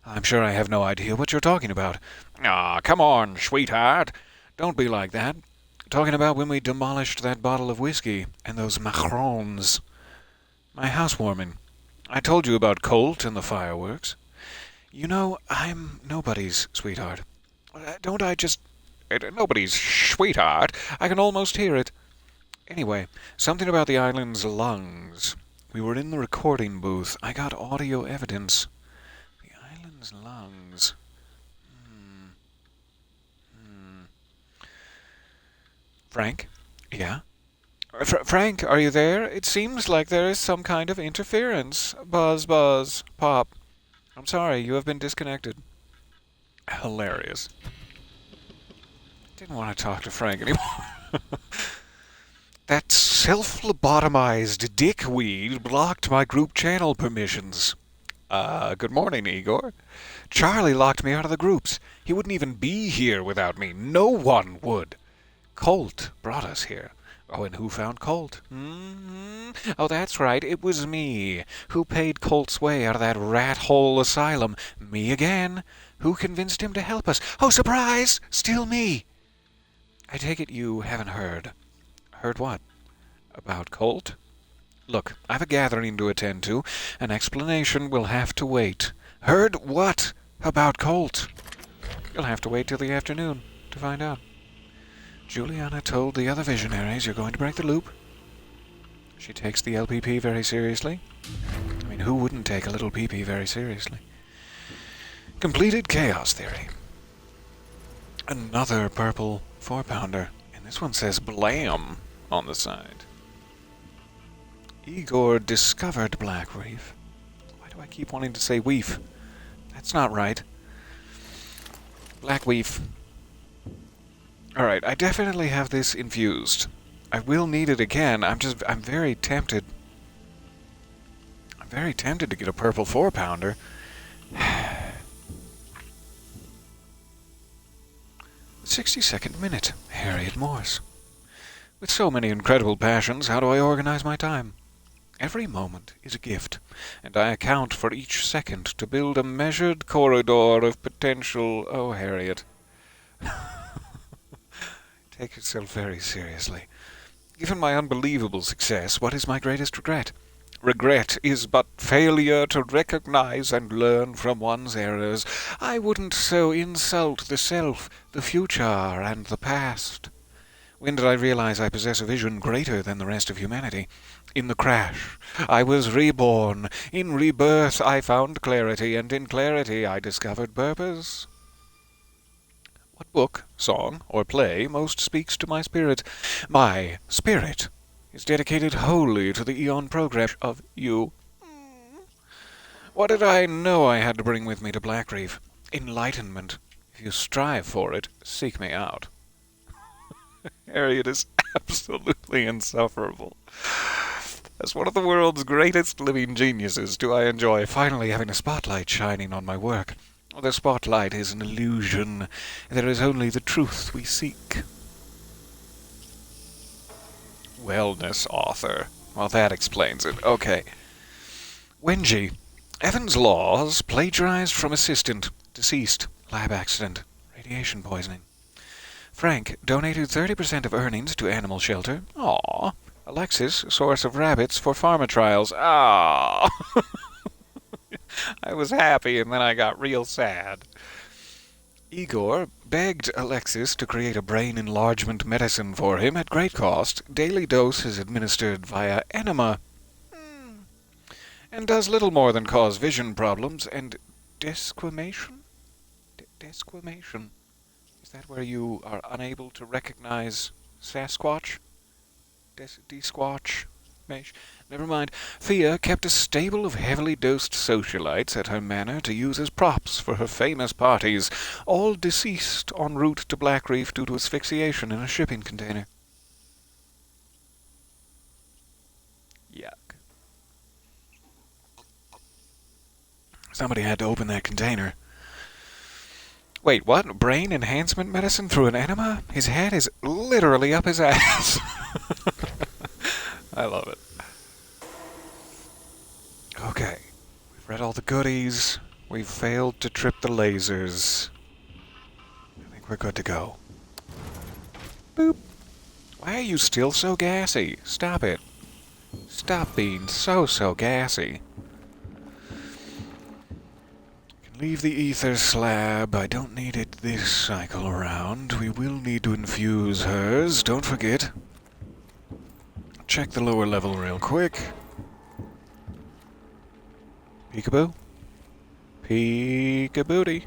I'm sure I have no idea what you're talking about. Ah, come on, sweetheart. Don't be like that. Talking about when we demolished that bottle of whiskey and those macarons. My housewarming. I told you about Colt and the fireworks. You know, I'm nobody's sweetheart. Don't I just... Nobody's sweetheart. I can almost hear it. Anyway, something about the island's lungs. We were in the recording booth. I got audio evidence. The island's lungs. Frank? Yeah? Frank, are you there? It seems like there is some kind of interference. Buzz, buzz, pop. I'm sorry, you have been disconnected. Hilarious. Didn't want to talk to Frank anymore. That self-lobotomized dickweed blocked my group channel permissions. Good morning, Igor. Charlie locked me out of the groups. He wouldn't even be here without me. No one would. Colt brought us here. Oh, and who found Colt? Oh, that's right. It was me. Who paid Colt's way out of that rat-hole asylum? Me again. Who convinced him to help us? Oh, surprise! Still me. I take it you haven't heard. Heard what? About Colt? Look, I've a gathering to attend to. An explanation will have to wait. Heard what about Colt? You'll have to wait till the afternoon to find out. Juliana told the other visionaries you're going to break the loop. She takes the LPP very seriously. I mean, who wouldn't take a little PP very seriously? Completed chaos theory. Another purple 4-pounder. And this one says BLAM on the side. Igor discovered Black Reef. Why do I keep wanting to say Weef? That's not right. Black Weef. Alright, I definitely have this infused. I will need it again. I'm very tempted. I'm very tempted to get a purple 4-pounder. 62nd minute. Harriet Morse. With so many incredible passions, how do I organize my time? Every moment is a gift, and I account for each second to build a measured corridor of potential. Oh, Harriet. Take yourself very seriously. Given my unbelievable success, what is my greatest regret? Regret is but failure to recognize and learn from one's errors. I wouldn't so insult the self, the future, and the past. When did I realize I possess a vision greater than the rest of humanity? In the crash. I was reborn. In rebirth I found clarity, and in clarity I discovered purpose. What book, song, or play most speaks to my spirit? My spirit is dedicated wholly to the eon progress of you. What did I know I had to bring with me to Black Reef? Enlightenment. If you strive for it, seek me out. Harriet is absolutely insufferable. As one of the world's greatest living geniuses, do I enjoy finally having a spotlight shining on my work. The spotlight is an illusion. There is only the truth we seek. Wellness author. Well, that explains it. Okay. Wenji. Evans' Laws plagiarized from assistant. Deceased. Lab accident. Radiation poisoning. Frank donated 30% of earnings to animal shelter. Aww. Alexis, source of rabbits for pharma trials. Aww. I was happy and then I got real sad. Igor begged Alexis to create a brain enlargement medicine for him at great cost. Daily dose is administered via enema. And does little more than cause vision problems and desquamation? Desquamation. Is that where you are unable to recognize Sasquatch? Desquatch? Never mind. Thea kept a stable of heavily dosed socialites at her manor to use as props for her famous parties, all deceased en route to Black Reef due to asphyxiation in a shipping container. Yuck. Somebody had to open that container. Wait, what? Brain enhancement medicine through an enema? His head is literally up his ass. I love it. Okay. We've read all the goodies. We've failed to trip the lasers. I think we're good to go. Boop. Why are you still so gassy? Stop it. Stop being so gassy. Leave the ether slab. I don't need it this cycle around. We will need to infuse hers. Don't forget. Check the lower level real quick. Peekaboo. Peekabooty.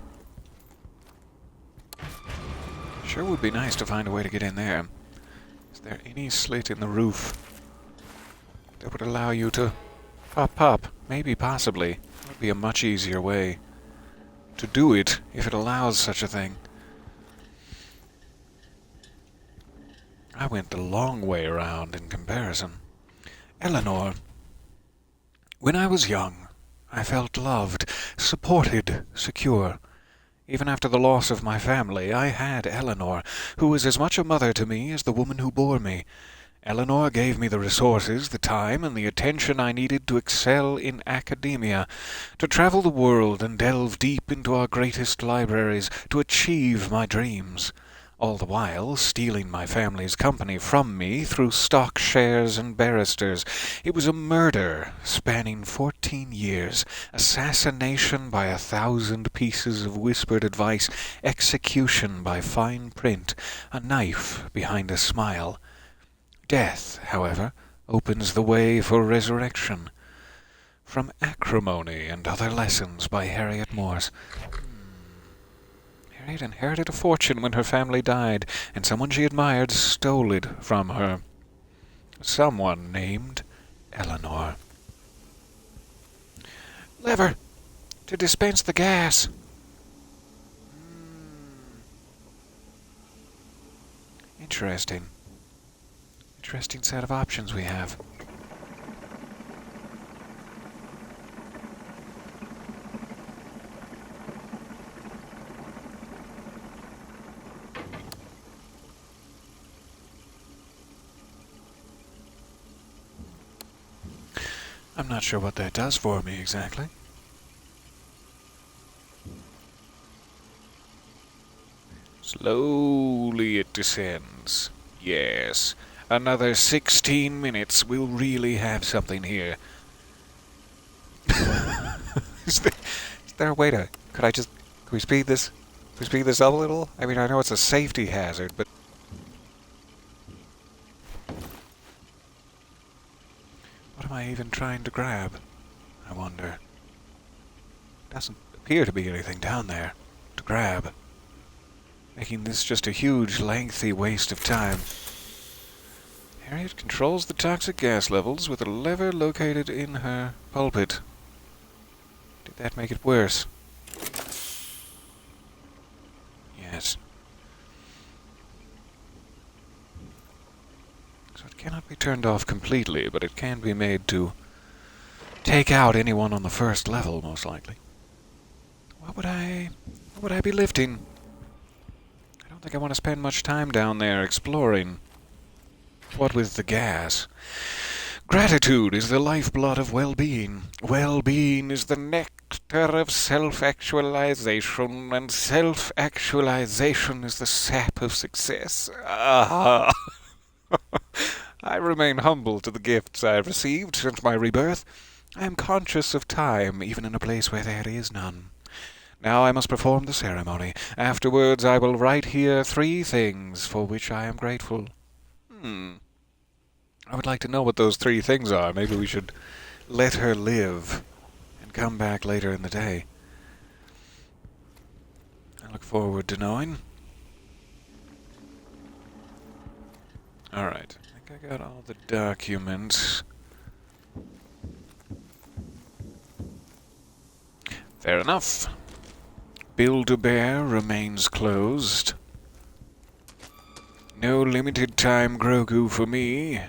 Sure would be nice to find a way to get in there. Is there any slit in the roof that would allow you to pop? Maybe, possibly. That would be a much easier way to do it, if it allows such a thing. I went the long way around in comparison. Eleanor. When I was young, I felt loved, supported, secure. Even after the loss of my family, I had Eleanor, who was as much a mother to me as the woman who bore me. Eleanor gave me the resources, the time, and the attention I needed to excel in academia, to travel the world and delve deep into our greatest libraries, to achieve my dreams. all the while stealing my family's company from me through stock shares and barristers. It was a murder spanning 14 years, assassination by 1,000 pieces of whispered advice, execution by fine print, a knife behind a smile. Death, however, opens the way for resurrection. From Acrimony and Other Lessons by Harriet Morse. Harriet inherited a fortune when her family died, and someone she admired stole it from her. Someone named Eleanor. Lever! To dispense the gas! Interesting. Interesting set of options we have. I'm not sure what that does for me exactly. Slowly it descends. Yes. Another 16 minutes. We'll really have something here. Is there a way to... Can we speed this? Can we speed this up a little? I mean, I know it's a safety hazard, but... What am I even trying to grab? I wonder. Doesn't appear to be anything down there to grab. Making this just a huge, lengthy waste of time. Harriet controls the toxic gas levels with a lever located in her pulpit. Did that make it worse? Yes. So it cannot be turned off completely, but it can be made to take out anyone on the first level, most likely. What would I be lifting? I don't think I want to spend much time down there exploring. What with the gas? Gratitude is the lifeblood of well-being. Well-being is the nectar of self-actualization, and self-actualization is the sap of success. Ah! I remain humble to the gifts I have received since my rebirth. I am conscious of time, even in a place where there is none. Now I must perform the ceremony. Afterwards I will write here 3 things for which I am grateful. I would like to know what those 3 things are. Maybe we should let her live and come back later in the day. I look forward to knowing. Alright, I think I got all the documents. Fair enough. Build-A-Bear remains closed. No limited time Grogu for me.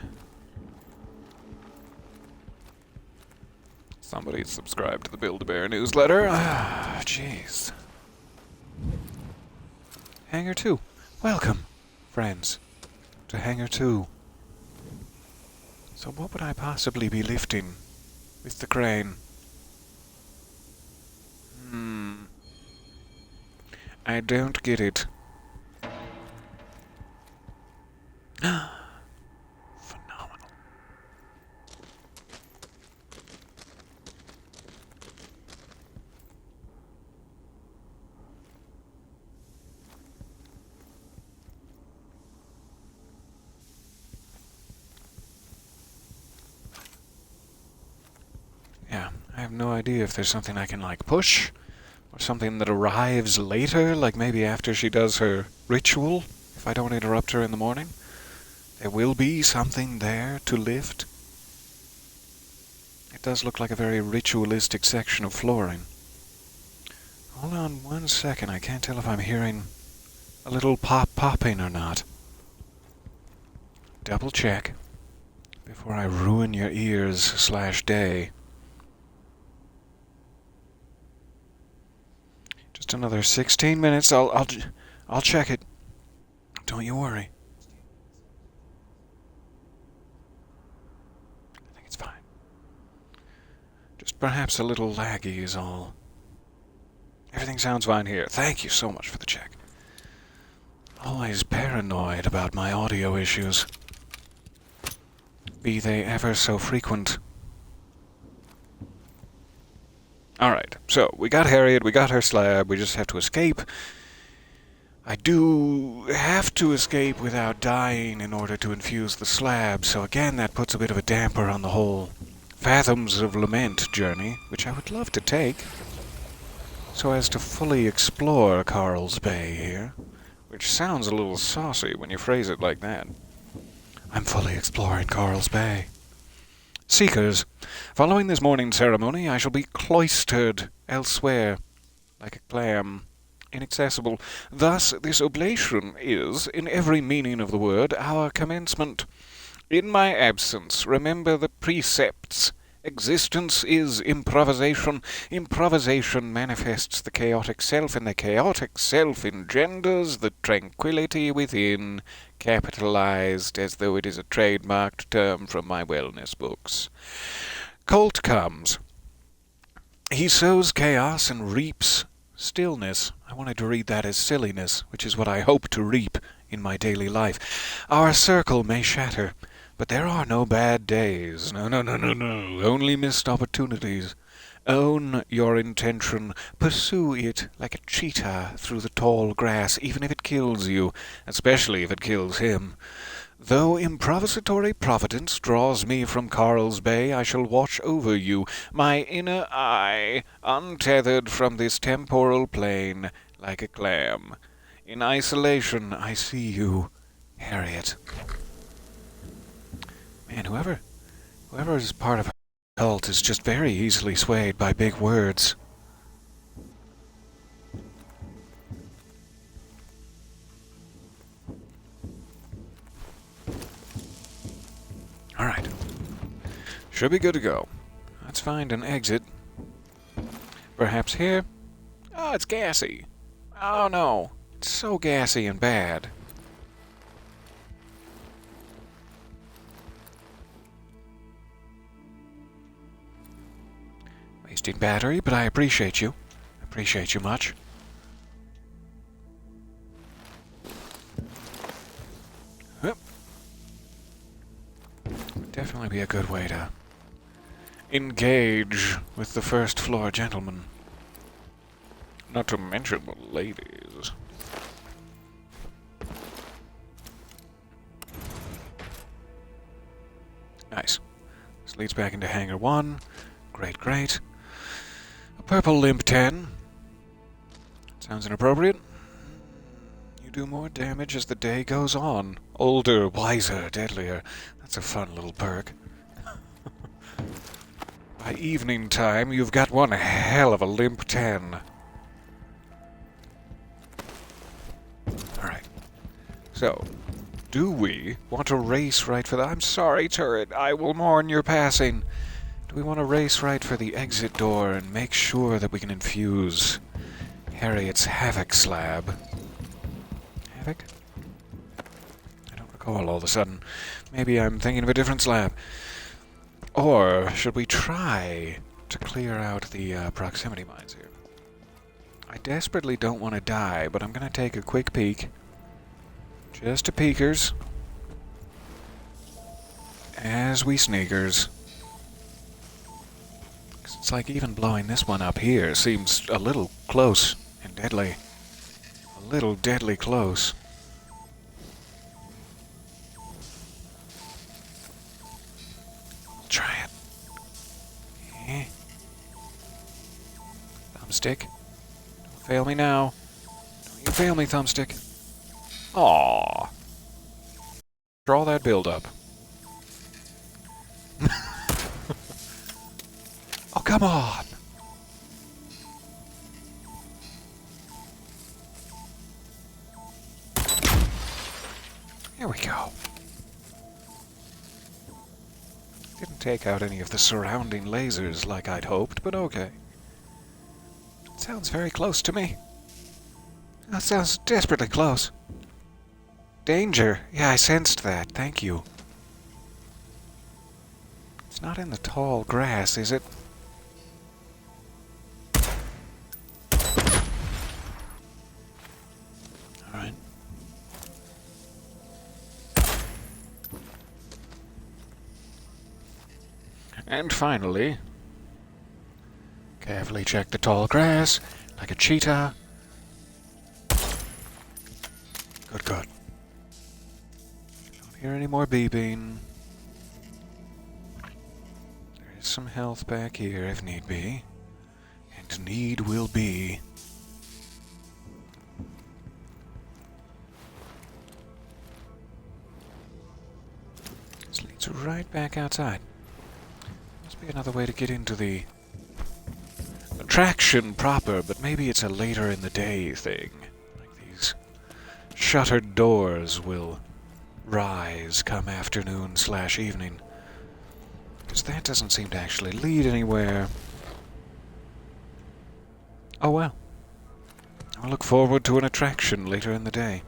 Somebody subscribe to the Build-A-Bear newsletter. Ah, jeez. Hangar 2. Welcome, friends, to Hangar 2. So what would I possibly be lifting with the crane? I don't get it. Phenomenal. Yeah, I have no idea if there's something I can, like, push, or something that arrives later, like maybe after she does her ritual, if I don't interrupt her in the morning. There will be something there to lift. It does look like a very ritualistic section of flooring. Hold on 1 second, I can't tell if I'm hearing a little popping or not. Double check before I ruin your ears/day. Just another 16 minutes. I'll check it. Don't you worry. I think it's fine. Just perhaps a little laggy is all. Everything sounds fine here. Thank you so much for the check. Always paranoid about my audio issues, be they ever so frequent. Alright, so we got Harriet, we got her slab, we just have to escape. I do have to escape without dying in order to infuse the slab, so again that puts a bit of a damper on the whole Fathoms of Lament journey, which I would love to take, so as to fully explore Karl's Bay here, which sounds a little saucy when you phrase it like that. I'm fully exploring Karl's Bay. Seekers, following this morning's ceremony, I shall be cloistered elsewhere, like a clam, inaccessible. Thus, this oblation is, in every meaning of the word, our commencement. In my absence, remember the precepts. Existence is improvisation. Improvisation manifests the chaotic self, and the chaotic self engenders the tranquility within, capitalized as though it is a trademarked term from my wellness books. Colt comes. He sows chaos and reaps stillness. I wanted to read that as silliness, which is what I hope to reap in my daily life. Our circle may shatter, but there are no bad days. No. Only missed opportunities. Own your intention. Pursue it like a cheetah through the tall grass, even if it kills you, especially if it kills him. Though improvisatory providence draws me from Karl's Bay, I shall watch over you, my inner eye, untethered from this temporal plane, like a clam. In isolation, I see you, Harriet. Man, whoever is part of a cult is just very easily swayed by big words. Alright. Should be good to go. Let's find an exit. Perhaps here? Oh, it's gassy. Oh no. It's so gassy and bad. Wasting battery, but I appreciate you. Appreciate you much. Yep. Definitely be a good way to engage with the first floor gentlemen. Not to mention the ladies. Nice. This leads back into Hangar 1. Great. A purple limp 10. Sounds inappropriate. You do more damage as the day goes on. Older, wiser, deadlier. That's a fun little perk. By evening time, you've got one hell of a limp 10. Alright. So, do we want to race right for the... I'm sorry, turret. I will mourn your passing. Do we want to race right for the exit door and make sure that we can infuse Harriet's Havoc slab? Havoc? I don't recall all of a sudden. Maybe I'm thinking of a different slab. Or should we try to clear out the proximity mines here? I desperately don't want to die, but I'm going to take a quick peek. Just a peekers. As we sneakers. It's like even blowing this one up here seems a little close and deadly. A little deadly close. Try it. Eh. Thumbstick. Don't fail me now. Don't you fail me, Thumbstick. Aww. Draw that build up. Oh, come on! Here we go. Didn't take out any of the surrounding lasers like I'd hoped, but okay. It sounds very close to me. That sounds desperately close. Danger. Yeah, I sensed that. Thank you. It's not in the tall grass, is it? Alright. And finally, carefully check the tall grass, like a cheetah. Good, good. Don't hear any more beeping. There is some health back here if need be. And need will be. This leads right back outside. Must be another way to get into the attraction proper, but maybe it's a later in the day thing. Like these shuttered doors will rise come afternoon/evening. Because that doesn't seem to actually lead anywhere. Oh well. I'll look forward to an attraction later in the day.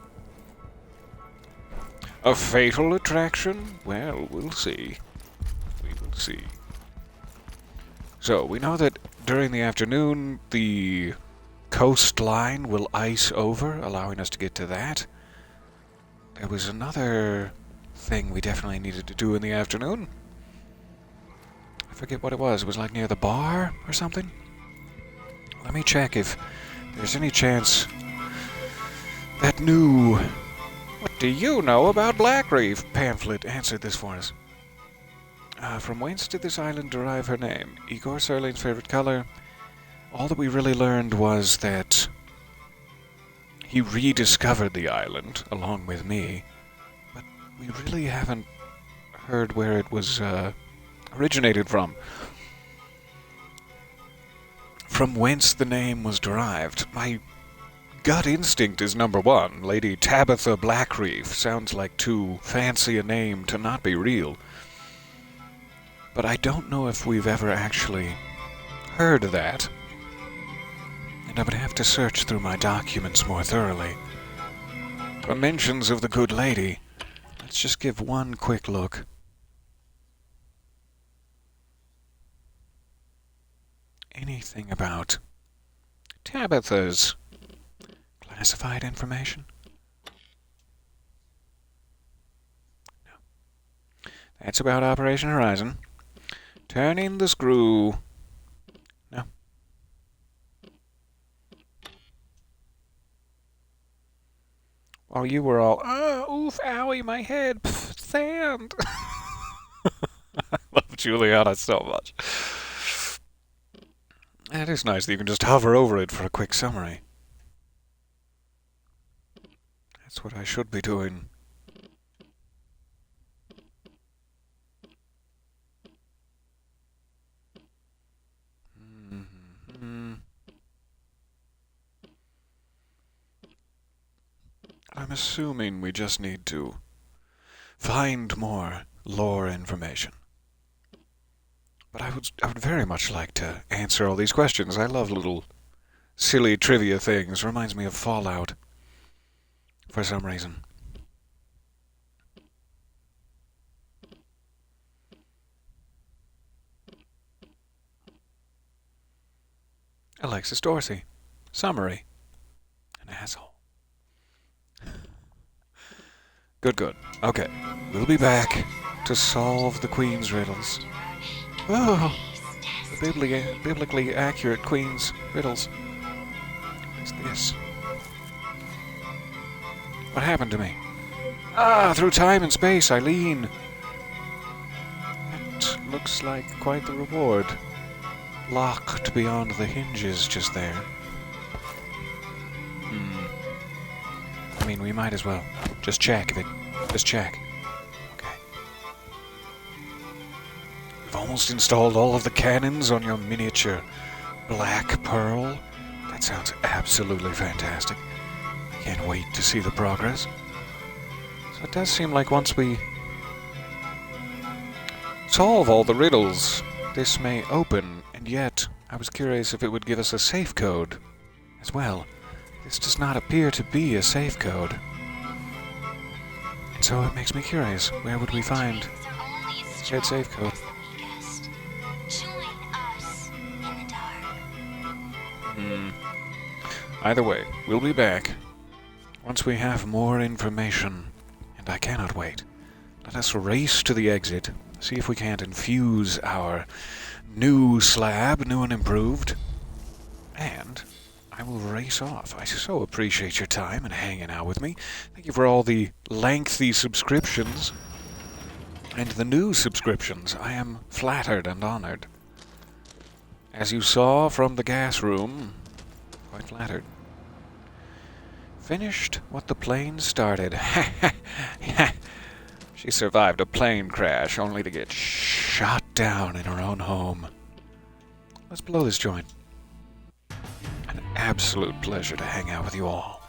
A fatal attraction? Well, we'll see. We will see. So, we know that during the afternoon, the coastline will ice over, allowing us to get to that. There was another thing we definitely needed to do in the afternoon. I forget what it was. It was like near the bar or something? Let me check if there's any chance that new "What do you know about Blackreef?" pamphlet answered this for us. From whence did this island derive her name? Igor Serling's favorite color. All that we really learned was that he rediscovered the island, along with me, but we really haven't heard where it was originated from. From whence the name was derived. My gut instinct is number one. Lady Tabitha Blackreef sounds like too fancy a name to not be real. But I don't know if we've ever actually heard that. And I would have to search through my documents more thoroughly for mentions of the good lady. Let's just give one quick look. Anything about Tabitha's classified information? No. That's about Operation Horizon. Turning the screw. No. While you were all, oof, owie, my head, pff, sand. I love Juliana so much. It is nice that you can just hover over it for a quick summary. That's what I should be doing. I'm assuming we just need to find more lore information. But I would very much like to answer all these questions. I love little silly trivia things. Reminds me of Fallout. For some reason. Alexis Dorsey. Summary. An asshole. Good, good. Okay. We'll be back to solve the Queen's riddles. Oh, the biblically accurate Queen's riddles. What's this? What happened to me? Through time and space, Eileen. That looks like quite the reward. Locked beyond the hinges just there. I mean, we might as well just check if it... Just check. Okay. You've almost installed all of the cannons on your miniature Black Pearl. That sounds absolutely fantastic. I can't wait to see the progress. So it does seem like once we solve all the riddles, this may open, and yet I was curious if it would give us a safe code as well. This does not appear to be a safe code. And so it makes me curious, where would we find said safe code? Either way, we'll be back once we have more information, and I cannot wait. Let us race to the exit See if we can't infuse our new slab, new and improved. And I will race off. I so appreciate your time and hanging out with me. Thank you for all the lengthy subscriptions and the new subscriptions. I am flattered and honored. As you saw from the gas room, quite flattered. Finished what the plane started. She survived a plane crash only to get shot down in her own home. Let's blow this joint. An absolute pleasure to hang out with you all.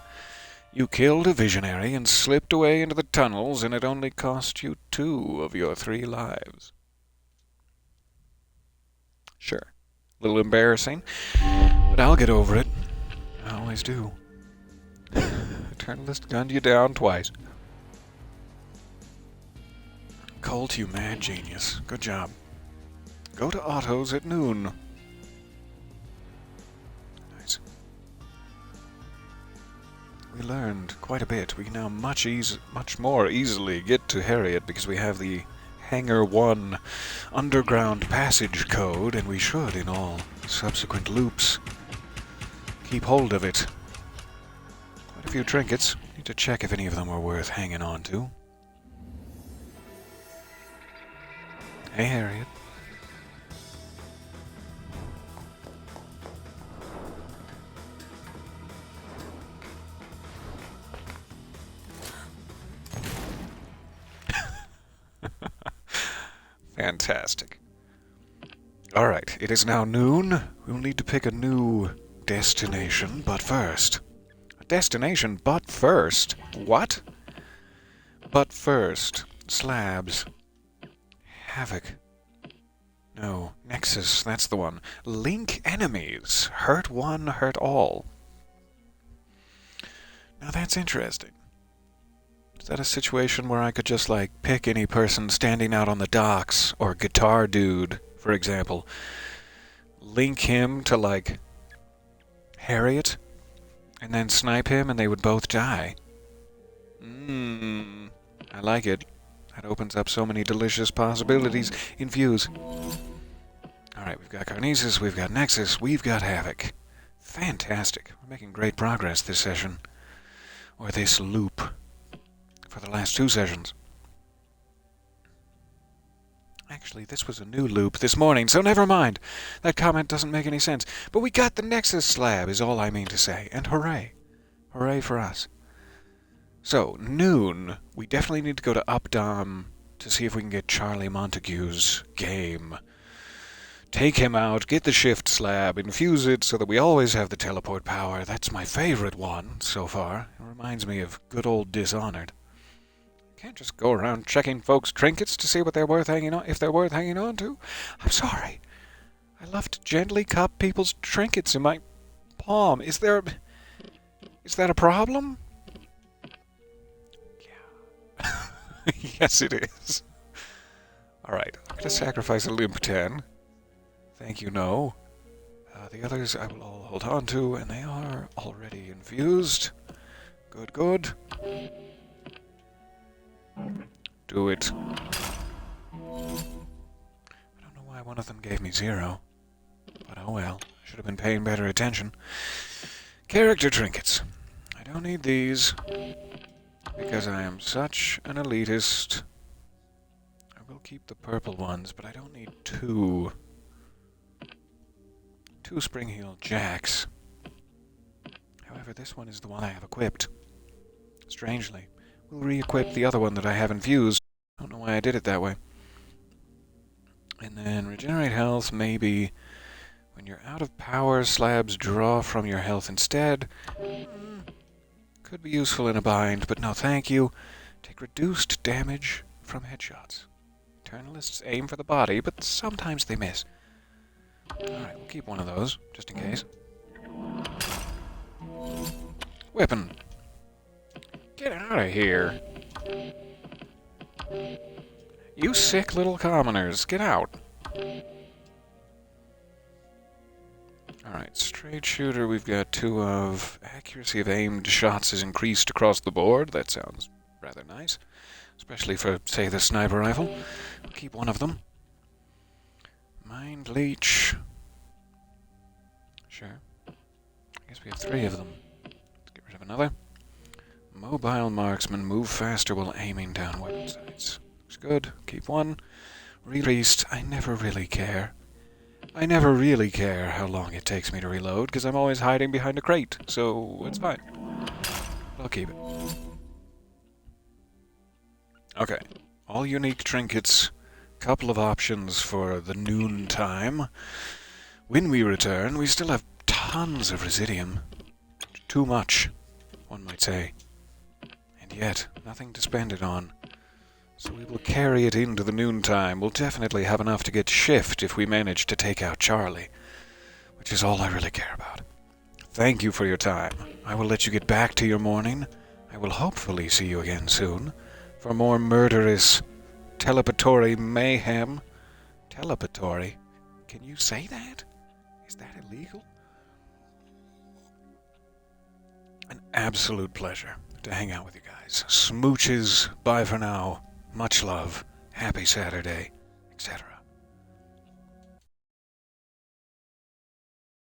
You killed a visionary and slipped away into the tunnels, and it only cost you 2 of your 3 lives. Sure. A little embarrassing, but I'll get over it. I always do. Eternalist gunned you down twice. Colt, you mad genius. Good job. Go to Otto's at noon. Nice. We learned quite a bit. We can now much more easily get to Harriet because we have the Hangar 1 underground passage code, and we should, in all subsequent loops, keep hold of it. Quite a few trinkets. Need to check if any of them are worth hanging on to. Hey, Harriet. Fantastic. Alright, it is now noon. We'll need to pick a new destination, but first. A destination, but first? What? But first. Slabs. Havoc. No, Nexus, that's the one. Link enemies. Hurt one, hurt all. Now that's interesting. Is that a situation where I could just, like, pick any person standing out on the docks, or Guitar Dude, for example, link him to, like, Harriet, and then snipe him and they would both die? I like it. That opens up so many delicious possibilities. Infuse. Alright, we've got Carnesis, we've got Nexus, we've got Havoc. Fantastic. We're making great progress this session. Or this loop. For the last 2 sessions. Actually, this was a new loop this morning, so never mind. That comment doesn't make any sense. But we got the Nexus slab, is all I mean to say. And hooray. Hooray for us. So, noon. We definitely need to go to Updom to see if we can get Charlie Montague's game. Take him out, get the shift slab, infuse it so that we always have the teleport power. That's my favorite one so far. It reminds me of good old Dishonored. Can't just go around checking folks' trinkets to see what they're worth hanging on, if they're worth hanging on to. I'm sorry. I love to gently cup people's trinkets in my palm. Is that a problem? Yeah. Yes, it is. Alright, I'm going to sacrifice a limp 10. Thank you, no. The others I will all hold on to, and they are already infused. Good, good. Do it. I don't know why one of them gave me 0. But oh well. I should have been paying better attention. Character trinkets. I don't need these. Because I am such an elitist. I will keep the purple ones, but I don't need 2. 2 Spring Heel Jacks. However, this one is the one I have equipped. Strangely. We'll re-equip the other one that I have infused. I don't know why I did it that way. And then regenerate health, maybe. When you're out of power, slabs draw from your health instead. Could be useful in a bind, but no thank you. Take reduced damage from headshots. Eternalists aim for the body, but sometimes they miss. Alright, we'll keep one of those, just in case. Weapon. Get out of here. You sick little commoners, get out. Alright, straight shooter we've got 2 of. Accuracy of aimed shots is increased across the board. That sounds rather nice. Especially for, say, the sniper rifle. We'll keep one of them. Mind leech. Sure. I guess we have 3 of them. Let's get rid of another. Mobile marksman, move faster while aiming down weapon sights. Looks good. Keep one. Released. I never really care. I never really care how long it takes me to reload, because I'm always hiding behind a crate, so it's fine. I'll keep it. Okay. All unique trinkets. Couple of options for the noon time. When we return, we still have tons of residium. Too much, one might say. And yet, nothing to spend it on. So we will carry it into the noontime. We'll definitely have enough to get shift if we manage to take out Charlie. Which is all I really care about. Thank you for your time. I will let you get back to your morning. I will hopefully see you again soon. For more murderous, telepatory mayhem. Telepatory? Can you say that? Is that illegal? An absolute pleasure to hang out with you guys. Smooches. Bye for now. Much love. Happy Saturday. Etc.